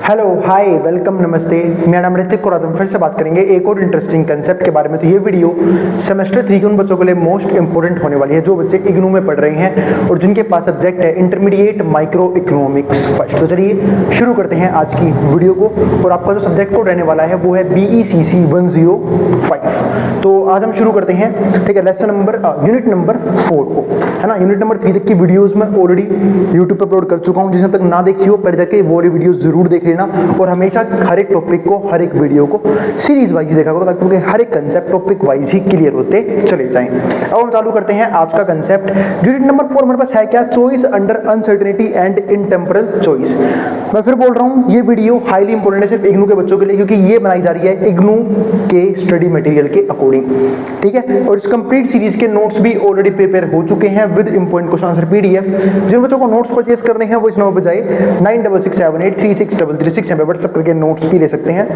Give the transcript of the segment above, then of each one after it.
Hello hi welcome नमस्ते, मेरा नाम ऋतिक और आज हम फिर से बात करेंगे एक और इंटरेस्टिंग कंसेप्ट के बारे में। तो ये वीडियो सेमेस्टर 3 के उन बच्चों के लिए मोस्ट इंपोर्टेंट होने वाली है जो बच्चे इग्नू में पढ़ रहे हैं और जिनके पास सब्जेक्ट है इंटरमीडिएट माइक्रो इकोनॉमिक्स फर्स्ट। तो चलिए शुरू करते हैं आज की वीडियो को। और आपका जो सब्जेक्ट कोड रहने वाला है वो है BECC 105। तो आज हम शुरू करते हैं, ठीक है, लेसन नंबर यूनिट नंबर 4 को, है ना। यूनिट नंबर 3 तक की वीडियोस मैं ऑलरेडी यूट्यूब पर अपलोड कर चुका हूँ, जिसने तक ना देखी हो पहले जाके वो वाली वीडियो जरूर देख लेना। और हमेशा हर एक टॉपिक को, हर एक वीडियो को सीरीज वाइज देखा करो ताकि हर एक कंसेप्ट टॉपिक वाइज ही क्लियर होते चले जाएं। अब हम चालू करते हैं आज का कंसेप्ट। यूनिट नंबर 4 हमारे पास है क्या? Choice under uncertainty and intertemporal choice. मैं फिर बोल रहा हूँ, ये वीडियो हाईली इंपॉर्टेंट है सिर्फ इग्नू के बच्चों के लिए, क्योंकि ये बनाई जा रही है इग्नू के स्टडी मटेरियल के अकॉर्डिंग, ठीक है। और इस कंप्लीट सीरीज के नोट्स भी ऑलरेडी प्रिपेयर हो चुके हैं with important question answer PDF। जिन बच्चों को नोट्स परचेज करने हैं वो इस नंबर पर जाए 9667836333 व्हाट्सएप करके नोट्स भी ले सकते हैं।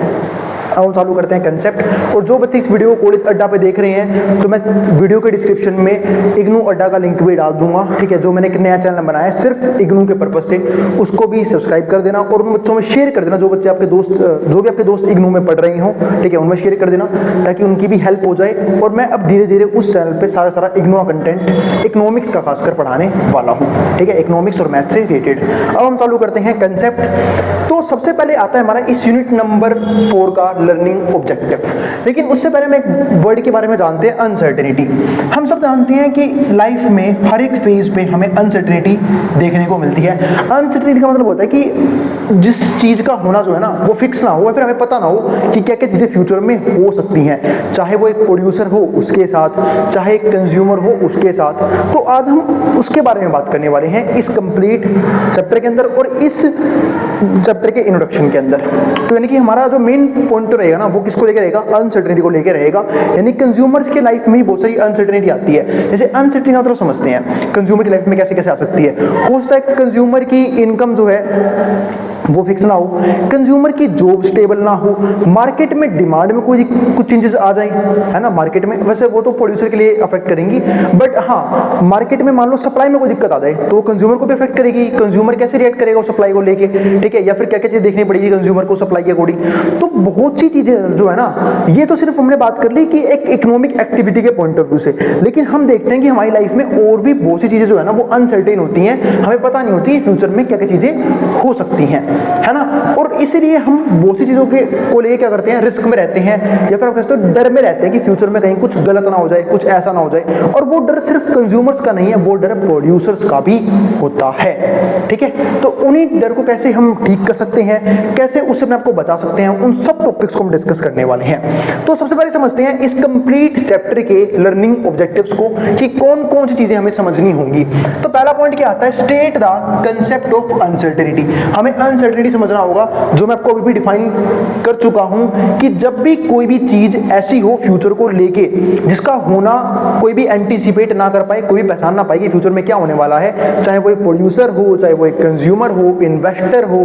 अब हम चालू करते हैं कंसेप्ट। और जो बच्चे इस वीडियो को कॉलेज अड्डा पे देख रहे हैं तो मैं वीडियो के डिस्क्रिप्शन में इग्नू अड्डा का लिंक भी डाल दूंगा, ठीक है। जो मैंने एक नया चैनल बनाया है सिर्फ इग्नू के पर्पज से, उसको भी सब्सक्राइब कर देना और उन बच्चों में शेयर कर देना जो बच्चे आपके दोस्त, जो भी आपके दोस्त इग्नू में पढ़ रहे हो, ठीक है, उनमें शेयर कर देना ताकि उनकी भी हेल्प हो जाए। और मैं अब धीरे धीरे उस चैनल पर सारा इग्नू का कंटेंट इकोनॉमिक्स का खासकर पढ़ाने वाला हूँ, ठीक है, इकोनॉमिक्स और मैथ से रिलेटेड। अब हम चालू करते हैं कंसेप्ट। तो सबसे पहले आता है हमारा इस यूनिट नंबर 4 का लर्निंग ऑब्जेक्टिव। लेकिन उससे पहले मैं एक वर्ड के बारे में जानते हैं, अनसर्टेनिटी। हम सब जानते हैं कि लाइफ में हर एक फेज पे हमें अनसर्टेनिटी देखने को मिलती है। अनसर्टेनिटी का मतलब होता है कि जिस चीज का होना जो है ना वो फिक्स ना हो, या फिर हमें पता ना हो कि क्या क्या चीजें फ्यूचर में हो सकती हैं, चाहे वो एक प्रोड्यूसर हो उसके साथ, चाहे एक कंज्यूमर हो उसके साथ। तो आज हम उसके बारे में बात करने वाले हैं इस कंप्लीट चैप्टर के अंदर और इस चैप्टर के इंट्रोडक्शन के अंदर। तो यानी कि हमारा जो मेन पॉइंट रहेगा ना वो किसको लेकर रहेगा? अनसर्टेनिटी को लेकर रहेगा। यानी कंज्यूमर्स की लाइफ में बहुत सारी अनसर्टेनिटी आती है। जैसे अनसर्टेनिटी मतलब समझते हैं कंज्यूमर की लाइफ में कैसे कैसे आ सकती है। हो सकता है कंज्यूमर की इनकम जो है वो फिक्स ना हो, कंज्यूमर की जॉब स्टेबल ना हो, मार्केट में डिमांड में कोई कुछ चेंजेस आ जाए, है ना, मार्केट में। वैसे वो तो प्रोड्यूसर के लिए अफेक्ट करेंगी, बट हाँ मार्केट में मान लो सप्लाई में कोई दिक्कत आ जाए तो वो कंज्यूमर को भी अफेक्ट करेगी। कंज्यूमर कैसे रिएक्ट करेगा उस सप्लाई को लेके, ठीक है, या फिर क्या क्या चीज देखनी पड़ेगी कंज्यूमर को सप्लाई के अकॉर्डिंग। तो बहुत सी चीजें जो है ना, ये तो सिर्फ हमने बात कर ली कि एक इकोनॉमिक एक्टिविटी के पॉइंट ऑफ व्यू से, लेकिन हम देखते हैं कि हमारी लाइफ में और भी बहुत सी चीजें जो है ना वो अनसर्टेन होती हैं, हमें पता नहीं होती फ्यूचर में क्या क्या चीजें हो सकती हैं, है ना। और इसीलिए हम बहुत सी चीजों को लेके क्या करते हैं, रिस्क में रहते हैं, या फिर आप कहते हो डर में रहते हैं कि फ्यूचर में कहीं कुछ गलत ना हो जाए, कुछ ऐसा ना हो जाए। और वो डर सिर्फ कंज्यूमर्स का नहीं है, वो डर प्रोड्यूसर्स का भी होता है, ठीक है। तो उन्हीं डर को कैसे हम ठीक कर सकते हैं, कैसे उससे अपने आपको बचा सकते हैं, उन सब टॉपिक्स को हम डिस्कस करने वाले हैं। तो सबसे पहले समझते हैं इस कंप्लीट चैप्टर के लर्निंग ऑब्जेक्टिव्स को कि कौन कौन सी चीजें हमें समझनी होंगी। तो पहला पॉइंट क्या आता है? State the concept of uncertainty. हमें अनसर्टेनिटी समझना होगा, जो मैं आपको अभी भी डिफाइन कर चुका हूं कि जब भी कोई भी चीज ऐसी हो फ्यूचर को लेके जिसका होना कोई भी एंटीसिपेट ना कर पाए, कोई भी पहचान ना पाए कि फ्यूचर में क्या होने वाला है, चाहे वो एक प्रोड्यूसर हो, चाहे वो एक कंज्यूमर हो, इन्वेस्टर हो,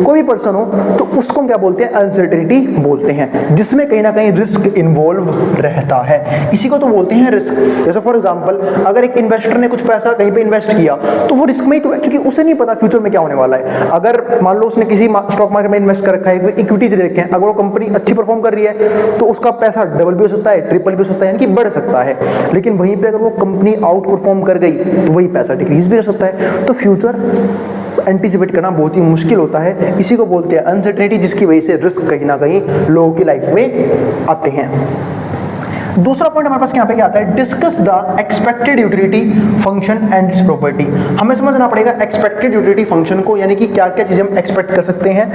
कोई भी पर्सन हो, तो उसको हम क्या बोलते हैं? अनसर्टेनिटी बोलते हैं, जिसमें कहीं ना कहीं रिस्क इन्वॉल्व रहता है। इसी को तो बोलते हैं रिस्क। जैसे फॉर एग्जांपल अगर एक इन्वेस्टर ने कुछ पैसा कहीं पे इन्वेस्ट किया तो वो रिस्क में ही तो है, क्योंकि उसे नहीं पता फ्यूचर में क्या होने वाला है। अगर मान लो उसने किसी स्टॉक मार्केट में इन्वेस्ट कर रखा है, इक्विटीज ले रखे हैं, अगर वो कंपनी अच्छी परफॉर्म कर रही है तो उसका पैसा डबल भी हो सकता है, ट्रिपल भी हो सकता है, यानी कि बढ़ सकता है। लेकिन वहीं पे अगर वो कंपनी आउट परफॉर्म कर गई तो वही पैसा डिक्रीज भी हो सकता है। तो फ्यूचर एंटीसिपेट करना बहुत ही मुश्किल होता है। इसी को बोलते हैं अनसर्टेनिटी, जिसकी वजह से रिस्क कहीं ना कहीं लोगों की लाइफ में आते हैं। दूसरा पॉइंट हमारे पास यहाँ पे क्या आता है? Discuss the expected utility function and it's property. हमें समझना पड़ेगा एक्सपेक्टेड यूटिलिटी फंक्शन को, यानी कि क्या क्या चीजें हम एक्सपेक्ट कर सकते हैं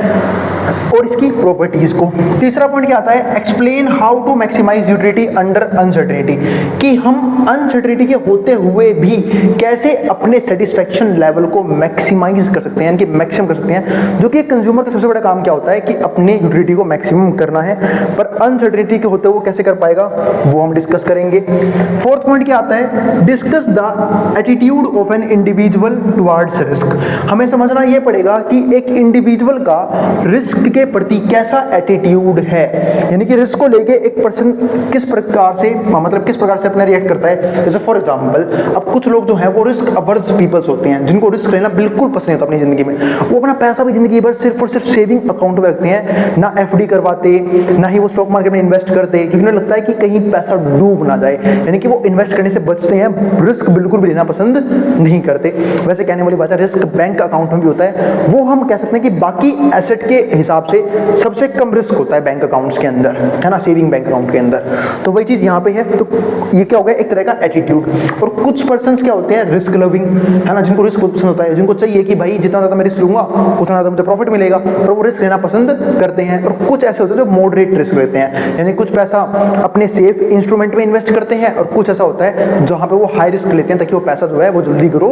और इसकी प्रॉपर्टीज को। तीसरा पॉइंट क्या आता है? Explain how to maximise utility under uncertainty, कि हम अनसर्टेनिटी के होते हुए भी कैसे अपने सेटिस्फेक्शन लेवल को मैक्सिमाइज कर सकते हैं, यानी कि मैक्सिमम कर सकते हैं। जो कि कंज्यूमर का सबसे बड़ा काम क्या होता है कि अपने यूटिलिटी को मैक्सिमम करना है, पर अनसर्टेनिटी के होते हुए कैसे कर पाएगा वो हम डिस्कस करेंगे। फोर्थ पॉइंट क्या आता है, discuss the attitude of an individual towards risk. हमें समझना ये पड़ेगा कि एक इंडिविजुअल का रिस्क के प्रति कैसा एटीट्यूड है, यानी कि रिस्क को लेके एक पर्सन किस प्रकार से अपना रिएक्ट करता है। जैसे फॉर एग्जांपल, अब कुछ लोग जो हैं वो रिस्क अवर्स पीपल्स होते हैं, जिनको रिस्क लेना बिल्कुल पसंद नहीं होता अपनी जिंदगी में। वो अपना पैसा भी जिंदगी भर सिर्फ और सिर्फ सेविंग अकाउंट में रखते हैं, ना एफडी करवाते, ना ही वो स्टॉक मार्केट में इन्वेस्ट करते, क्योंकि उन्हें लगता है कि कहीं पैसा डूब ना जाए, यानी कि वो इन्वेस्ट करने से बचते हैं, रिस्क बिल्कुल भी लेना पसंद नहीं करते। वैसे कहने वाली बात है, रिस्क बैंक अकाउंट में भी होता है, वो हम कह सकते हैं कि बाकी एसेट के हिसाब से सबसे कम रिस्क होता है बैंक अकाउंट्स के अंदर, है ना, सेविंग बैंक अकाउंट के अंदर। तो वही चीज यहाँ पे है। तो ये क्या हो गया, एक तरह का एटीट्यूड। और कुछ पर्संस क्या होते हैं, रिस्क लविंग, है ना, जिनको रिस्क पसंद होता है, जिनको चाहिए कि भाई जितना ज्यादा मैं रिस्क लूंगा उतना ज्यादा मुझे प्रॉफिट मिलेगा, और वो रिस्क लेना पसंद करते हैं। और कुछ ऐसे होते हैं जो मॉडरेट रिस्क लेते हैं, यानी कुछ पैसा अपने सेफ इंस्ट्रूमेंट में इन्वेस्ट करते हैं, और कुछ ऐसा होता है जहां पे वो हाई रिस्क लेते हैं ताकि वो पैसा जो है वो जल्दी ग्रो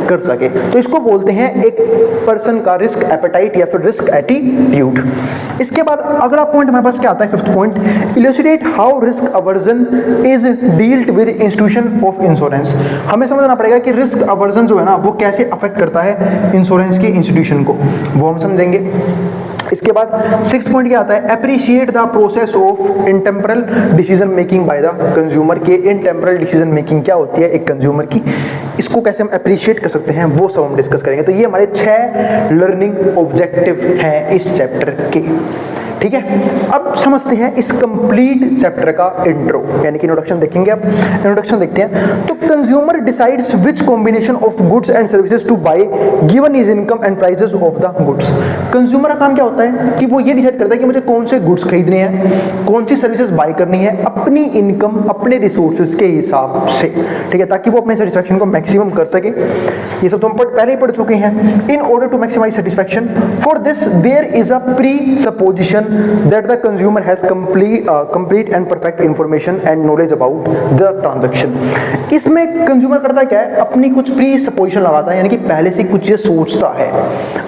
कर सके। तो इसको बोलते हैं एक पर्सन का रिस्क एपेटाइट या फिर रिस्क एटीट्यूड। इसके बाद अगला पॉइंट हमारे पास क्या आता है, fifth point, elucidate how risk aversion is dealt with institution of insurance. हमें समझना पड़ेगा कि रिस्क अवर्जन जो है ना वो कैसे अफेक्ट करता है इंश्योरेंस के इंस्टीट्यूशन को, वो हम समझेंगे। इसके बाद सिक्स पॉइंट क्या आता है, appreciate the process of intertemporal decision making by the consumer. के इंटेम्परल डिसीजन मेकिंग क्या होती है एक कंज्यूमर की, इसको कैसे हम अप्रिशिएट कर सकते हैं, वो सब हम डिस्कस करेंगे। तो ये हमारे 6 लर्निंग ऑब्जेक्टिव हैं इस चैप्टर के, ठीक है। अब समझते हैं इस कंप्लीट चैप्टर का इंट्रो, यानी कि इंट्रोडक्शन देखेंगे। अब इंट्रोडक्शन देखते हैं। तो consumer decides which combination of goods and services to buy given his income and prices of the goods. Consumer का काम क्या होता है कि वो ये डिसाइड करता है कि मुझे कौन से गुड्स खरीदने हैं, कौन सी सर्विसेज बाय करनी है अपनी इनकम, अपने रिसोर्सेज के हिसाब से, ठीक है, ताकि वो अपने सेटिस्फैक्शन को मैक्सिमम कर सके। ये सब तो हम पहले ही पढ़ चुके हैं। In order to maximise satisfaction, for this there is a presupposition that the consumer has complete and perfect information and knowledge about the transaction। इसमें कंज्यूमर करता क्या है, अपनी कुछ प्री सपोजिशन लगाता है, यानी कि पहले से कुछ ये सोचता है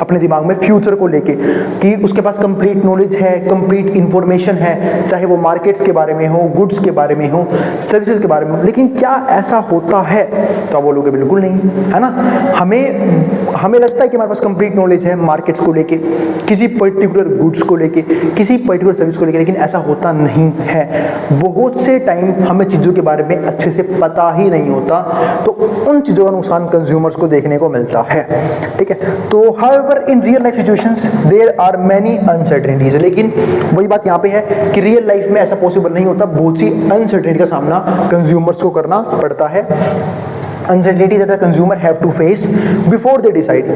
अपने दिमाग में फ्यूचर को लेके कि उसके पास कंप्लीट नॉलेज है, कंप्लीट इंफॉर्मेशन है, चाहे वो मार्केट्स के बारे में हो, गुड्स के बारे में हो, सर्विसेज के बारे में हो। लेकिन क्या ऐसा होता है, तो आप बोलोगे बिल्कुल नहीं, है ना। हमें लगता है कि हमारे पास कंप्लीट नॉलेज है मार्केट्स को लेके, किसी पर्टिकुलर गुड्स को लेके, किसी पर्टिकुलर सर्विस को लेकर, लेकिन ऐसा होता नहीं है। बहुत से टाइम हमें चीजों के बारे में अच्छे से पता ही नहीं होता, तो उन चीजों का नुकसान कंज्यूमर्स को देखने को मिलता है, ठीक है। तो however in real life situations there are many uncertainties, लेकिन वही बात यहाँ पे है कि रियल लाइफ में ऐसा पॉसिबल नहीं होता, बहुत सी अनसर्टेनिटी का सामना कंज्यूमर्स को करना पड़ता है। Uncertainty that the consumer have to face before they decide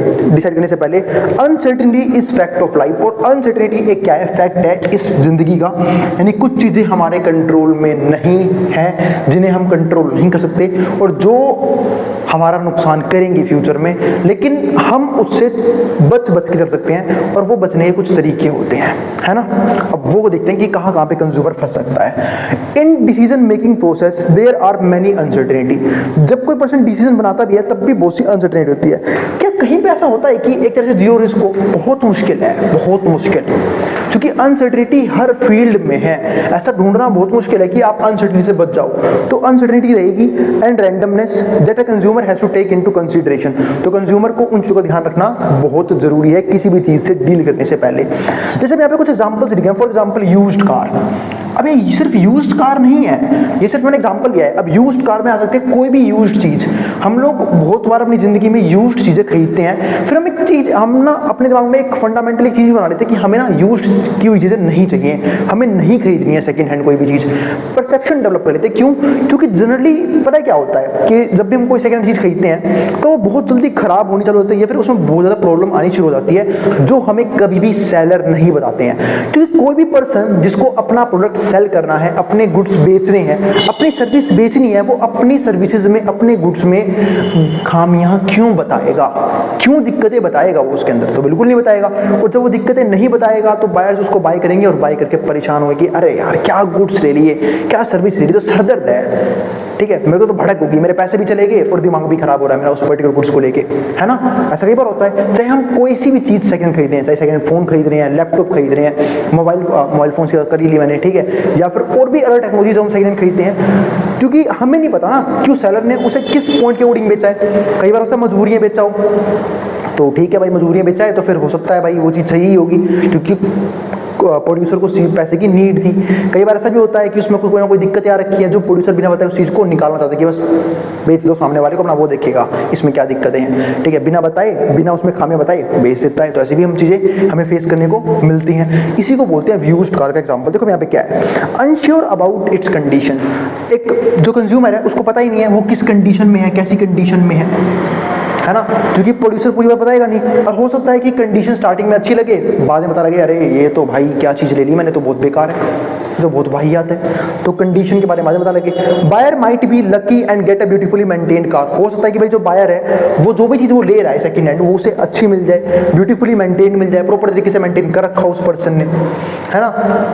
करने से पहले। Uncertainty is fact of life, और uncertainty एक क्या है, फैक्ट है इस जिंदगी का, यानी कुछ चीजें हमारे कंट्रोल में नहीं है, जिन्हें हम कंट्रोल नहीं कर सकते, और जो हमारा नुकसान करेंगे फ्यूचर में, लेकिन हम उससे बच के चल सकते हैं, और वो बचने के कुछ तरीके होते हैं, है ना। अब वो देखते हैं कि कहाँ पे कंज्यूमर फंस सकता है। In decision making process there are many uncertainty. जब कोई पर्सन डिसीजन बनाता भी है तब भी बहुत सी अनसर्टेनिटी होती है। क्या कहीं पे ऐसा होता है कि एक तरह से जीरो रिस्क हो, बहुत मुश्किल है, बहुत मुश्किल, क्योंकि अनसर्टेनिटी हर फील्ड में है। ऐसा ढूंढना बहुत मुश्किल है कि आप अनसर्टेनिटी से बच जाओ। तो अनसर्टेनिटी रहेगी and randomness that a consumer has to take into consideration. तो कंज्यूमर को उन चीजों का ध्यान रखना बहुत जरूरी है किसी भी चीज से डील करने से पहले। जैसे यहाँ पे कुछ एग्जांपल्स दिखे हैं, फॉर एग्जांपल यूज्ड कार। अब ये सिर्फ यूज्ड कार नहीं है, ये सिर्फ मैंने एग्जांपल दिया है। अब यूज्ड कार में आ सकते हैं कोई भी यूज्ड चीज। हम लोग बहुत बार अपनी जिंदगी में यूज्ड चीजें खरीदते हैं, फिर हम ना अपने दिमाग में एक फंडामेंटल एक चीज बना लेते हैं कि हमें ना यूज्ड की हुई चीजें नहीं चाहिए, हमें नहीं खरीदनी है सेकंड हैंड कोई भी चीज। परसेप्शन डेवलप कर लेते हैं। क्यों? क्योंकि जनरली पता है क्या होता है कि जब भी हम कोई सेकंड हैंड चीज खरीदते हैं तो वो बहुत जल्दी खराब होनी चालू होती है, या फिर उसमें बहुत ज्यादा प्रॉब्लम आनी शुरू हो जाती है, जो हमें कभी भी सेलर नहीं बताते हैं। क्योंकि कोई भी पर्सन जिसको अपना प्रोडक्ट सेल करना है, अपने गुड्स बेचने हैं, अपनी सर्विस बेचनी है, वो अपनी सर्विसेज में, अपने गुड्स में खामियां क्यों बताएगा, क्यों दिक्कतें बताएगा वो उसके अंदर? तो बिल्कुल नहीं बताएगा। और जब वो दिक्कतें नहीं बताएगा तो बाय बायर्स उसको बाय करेंगे और बाय करके परेशान होंगे कि अरे यार क्या गुड्स ले लिए, क्या सर्विस ले ली, तो सरदर्द है, ठीक है, मेरे को तो भड़क होगी, मेरे पैसे भी चले गए और दिमाग भी खराब हो रहा है मेरा उस पर्टिकुलर गुड्स को लेके, है ना। ऐसा कई बार होता है, चाहे हम कोई सी भी चीज़ सेकंड खरीदे हैं, चाहे सेकंड फोन खरीद रहे हैं, लैपटॉप खरीद रहे हैं, मोबाइल फोन से कर ही ली मैंने, ठीक है, या फिर और भी अलग टेक्नोलॉजीज हम सेकंड खरीदते हैं, क्योंकि हमें नहीं पता ना कि उस सेलर ने उसे किस पॉइंट के अकॉर्डिंग बेचा है। कई बार उसने मजबूरियाँ बेचा हो, तो ठीक है भाई, मजबूरियाँ बेचा है तो फिर हो सकता है भाई वो चीज़ सही होगी, क्योंकि प्रोड्यूसर को पैसे की नीड थी। कई बार ऐसा भी होता है कि उसमें कोई ना कोई दिक्कत आ रखी है जो प्रोड्यूसर बिना बताए उस चीज़ को निकालना चाहता है कि बस बेच दो सामने वाले को, अपना वो देखेगा इसमें क्या दिक्कतें हैं, ठीक है, बिना बताए, बिना उसमें खामियां बताए बेच देता है। तो ऐसी भी हम चीज़ें हमें फेस करने को मिलती हैं। इसी को बोलते हैं व्यूज्ड कार का एग्जाम्पल। देखो यहाँ पे क्या है, अनश्योर अबाउट इट्स कंडीशन। एक जो कंज्यूमर है उसको पता ही नहीं है वो किस कंडीशन में है, कैसी कंडीशन में है ना, क्योंकि प्रोड्यूसर पूरी बात बताएगा नहीं। और हो सकता है कि कंडीशन स्टार्टिंग में अच्छी लगे, बाद में पता लगे अरे ये तो भाई क्या चीज़ ले ली मैंने, तो बहुत बेकार है, तो बहुत वाहियात है, तो कंडीशन के बारे में पता लगे। Buyer might be lucky and get a beautifully maintained car. हो सकता है कि भाई जो बायर है वो जो भी चीज़ वो ले रहा है सेकंड हैंड, वो उसे अच्छी मिल जाए, ब्यूटीफुली मेंटेन मिल जाए, प्रॉपर तरीके से मेंटेन कर रखा उस पर्सन ने, है ना,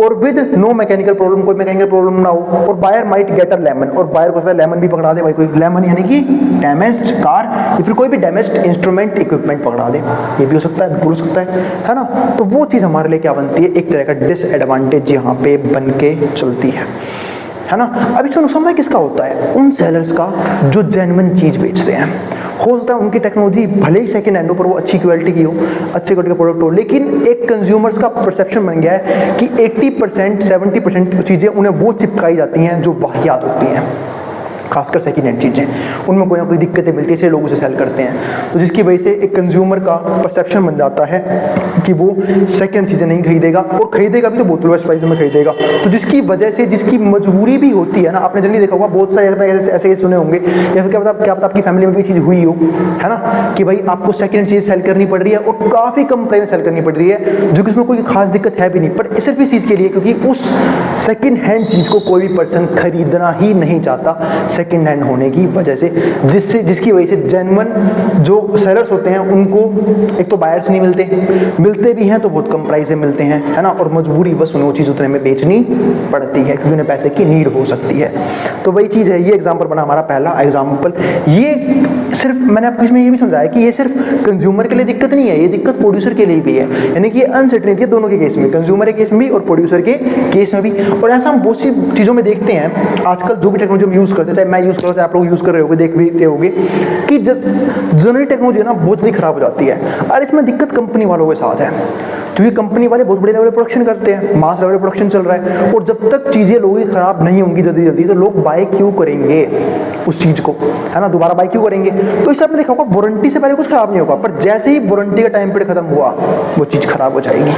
और विद नो मैकेनिकल प्रॉब्लम, कोई मैकेनिकल प्रॉब्लम ना हो। और buyer might get a lemon, और बायर को लेमन भी पकड़ा दे भाई, कोई लेमन यानी कि डैमेज्ड कार या फिर कोई भी डैमेज्ड इंस्ट्रूमेंट इक्विपमेंट पकड़ा दे, ये भी हो सकता है, बिल्कुल हो सकता है ना। तो वो चीज़ हमारे लिए क्या बनती है, एक तरह का डिसएडवांटेज यहाँ पे बन के चलती है ना। अब इसमें नुकसान किसका होता है, उन सेलर्स का जो जेन्युइन चीज़ बेचते हैं। हो सकता है उनकी टेक्नोलॉजी भले ही सेकंड हैंड हो पर वो अच्छी क्वालिटी की हो, अच्छे क्वालिटी का प्रोडक्ट हो, लेकिन एक कंज्यूमर्स का परसेप्शन बन गया है कि 80% 70% चीज़ें उन्हें वो चिपकाई जाती हैं जो वाहियात होती हैं, खासकर सेकेंड हैंड चीज़ें, उनमें कोई ना कोई दिक्कतें मिलती है, इसलिए लोग उसे सेल करते हैं। तो जिसकी वजह से एक कंज्यूमर का परसेप्शन बन जाता है कि वो सेकेंड चीज़ें नहीं खरीदेगा, और खरीदेगा भी तो बहुत लोएस्ट प्राइस में खरीदेगा। तो जिसकी वजह से, जिसकी मजबूरी भी होती है ना, आपने जनरली देखा होगा बहुत सारे ऐसे सुने होंगे, या फिर क्या पता आपकी फैमिली में भी चीज़ हुई हो, है ना, कि भाई आपको सेकेंड चीज़ सेल करनी पड़ रही है और काफ़ी कम प्राइस में सेल करनी पड़ रही है, जो कि उसमें कोई खास दिक्कत है भी नहीं, पर सिर्फ इस चीज़ के लिए क्योंकि उस सेकेंड हैंड चीज़ को कोई भी पर्सन खरीदना ही नहीं चाहता सेकेंड हैंड होने की वजह से, जिसकी वजह से जेन्युइन जो सेलर्स होते हैं उनको एक तो बायर्स नहीं मिलते भी हैं तो बहुत कम प्राइस में मिलते हैं, है ना, और मजबूरी बस उन्हें वो चीज़ उतने में बेचनी पड़ती है क्योंकि उन्हें पैसे की नीड हो सकती है। तो वही चीज़ है, ये एग्जाम्पल बना हमारा पहला एग्जाम्पल। ये सिर्फ मैंने आपको इसमें ये भी समझाया कि ये सिर्फ कंज्यूमर के लिए दिक्कत नहीं है, ये दिक्कत प्रोड्यूसर के लिए भी है, यानी कि अनसर्टेनिटी है दोनों के केस में, कंज्यूमर के केस में भी और प्रोड्यूसर के केस में भी। और ऐसा हम बहुत सी चीज़ों में देखते हैं आजकल, जो भी टेक्नोलॉजी हम यूज़ करते हैं, चाहे मैं यूज़ करते हैं, आप लोग यूज़ कर रहे होगे, देख भी रहे होगे कि जनरली टेक्नोलॉजी ना बहुत जल्दी खराब हो जाती है। और इसमें दिक्कत कंपनी वालों के साथ है, क्योंकि कंपनी वाले बहुत बड़े लेवल प्रोडक्शन करते हैं, मास लेवल प्रोडक्शन चल रहा है, और जब तक चीज़ें लोगों की खराब नहीं होंगी जल्दी तो लोग बाय क्यों करेंगे उस चीज़ को, है ना, दोबारा बाय क्यों करेंगे। तो इस आपने देखा होगा वारंटी से पहले कुछ खराब नहीं होगा, पर जैसे ही वारंटी का टाइम पीरियड खत्म हुआ वो चीज़ खराब हो जाएगी,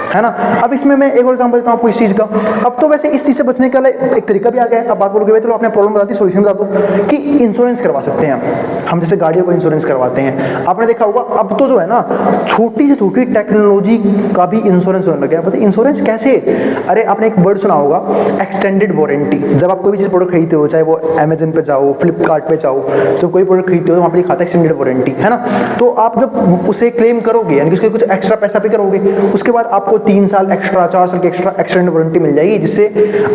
है ना। अब इसमें मैं एक और एग्जांपल देता हूँ आपको इस चीज़ का। अब तो वैसे इस चीज़ से बचने का एक तरीका भी आ गया है। अब बात बोलोगे चलो आपने प्रॉब्लम बता दी, सोल्यूशन बता दो कि इंश्योरेंस करवा सकते हैं हम जैसे गाड़ियों को इंश्योरेंस करवाते हैं। आपने देखा होगा अब तो जो है ना छोटी से छोटी टेक्नोलॉजी का भी इंश्योरेंस होने लग गया। पता इंश्योरेंस कैसे? अरे आपने एक वर्ड सुना होगा एक्सटेंडेड वारंटी। जब आप कोई भी चीज़ प्रोडक्ट खरीदते हो, चाहे वो अमेजन पे जाओ, फ्लिपकार्ट पे जाओ, तो कोई प्रोडक्ट खरीदते हो तो वहाँ पे लिखा था एक्सटेंडेड वारंटी, है ना। तो आप जब उसे क्लेम करोगे यानी कि उसके कुछ एक्स्ट्रा पैसा पे करोगे, उसके बाद आपको 3 साल एक्स्ट्रा 4 साल की एक्स्ट्रा एक्सटेंडेड वारंटी मिल जाएगी, जिससे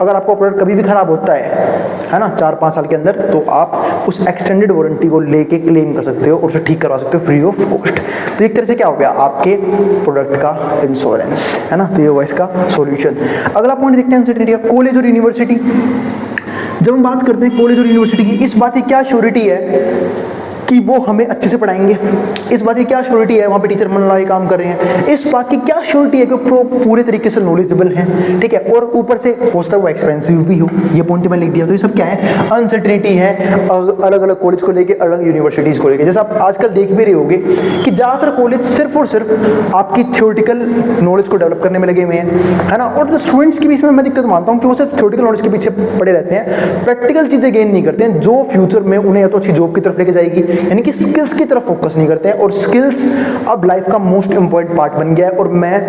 अगर आपको प्रोडक्ट कभी भी खराब होता है ना 4-5 साल के अंदर, तो आप उस एक्सटेंडेड वारंटी को लेके क्लेम कर सकते हो और उसे ठीक करवा सकते हो फ्री ऑफ कॉस्ट। तो एक तरह से क्या हो गया आपके प्रोडक्ट का इंश्योरेंस, है ना। तो ये हुआ इसका सॉल्यूशन। अगला पॉइंट देखते हैं अनसर्टेनिटी का। कॉलेज और यूनिवर्सिटी, जब हम बात करते हैं कॉलेज और यूनिवर्सिटी की, इस बात की क्या श्योरिटी है कि वो हमें अच्छे से पढ़ाएंगे? इस बात की क्या श्योरिटी है वहाँ पे टीचर मन लगा काम कर रहे हैं? इस बात की क्या श्योरिटी है कि वो पूरे तरीके से नॉलेजेबल हैं? ठीक है, और ऊपर से हो सकता है वो एक्सपेंसिव भी हो। ये पॉइंट मैंने लिख दिया। तो ये सब क्या है? अनसर्टेनिटी है अलग अलग कॉलेज को लेके, अलग यूनिवर्सिटीज को लेके। जैसे आप आजकल देख भी रहे होगे कि ज़्यादातर कॉलेज सिर्फ और सिर्फ आपकी थ्योरेटिकल नॉलेज को डेवलप करने में लगे हुए हैं, है ना। और स्टूडेंट्स की भी इसमें मैं दिक्कत मानता हूँ कि वो सिर्फ थ्योरेटिकल नॉलेज के पीछे पड़े रहते हैं, प्रैक्टिकल चीज़ें गेन नहीं करते हैं जो फ्यूचर में उन्हें या तो अच्छी जॉब की तरफ लेके जाएगी यानी कि स्किल्स की तरफ फोकस नहीं करते हैं। और स्किल्स अब लाइफ का मोस्ट इंपॉर्टेंट पार्ट बन गया है। और मैं,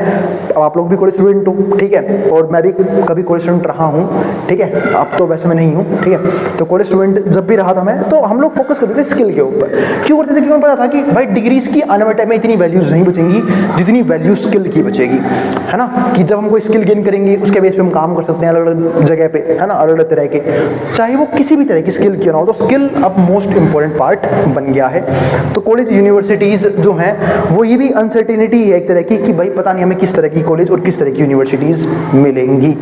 आप लोग भी कॉलेज स्टूडेंट हो, ठीक है, और मैं भी कभी कॉलेज स्टूडेंट रहा हूँ, ठीक है, अब तो वैसे मैं नहीं हूँ, ठीक है। तो कॉलेज स्टूडेंट जब भी रहा था मैं, तो हम लोग फोकस करते थे स्किल के ऊपर। क्यों करते थे? क्योंकि पता था कि भाई डिग्रीज की आने वाले टाइम में इतनी वैल्यूज नहीं बचेंगी जितनी वैल्यू स्किल की बचेगी, है ना। कि जब हम कोई स्किल गेन करेंगे उसके बेस पे हम काम कर सकते हैं अलग अलग जगह पे, है ना, अलग अलग तरह के, चाहे वो किसी भी तरह की स्किल क्यों ना हो। तो स्किल अब मोस्ट इंपॉर्टेंट पार्ट बन गया है। तो कॉलेज यूनिवर्सिटीज जो हैं वो ये भी अनसर्टेनिटी है एक तरह की कि भाई पता नहीं हमें किस तरह की कॉलेज और किस तरह की यूनिवर्सिटीज मिलेंगी।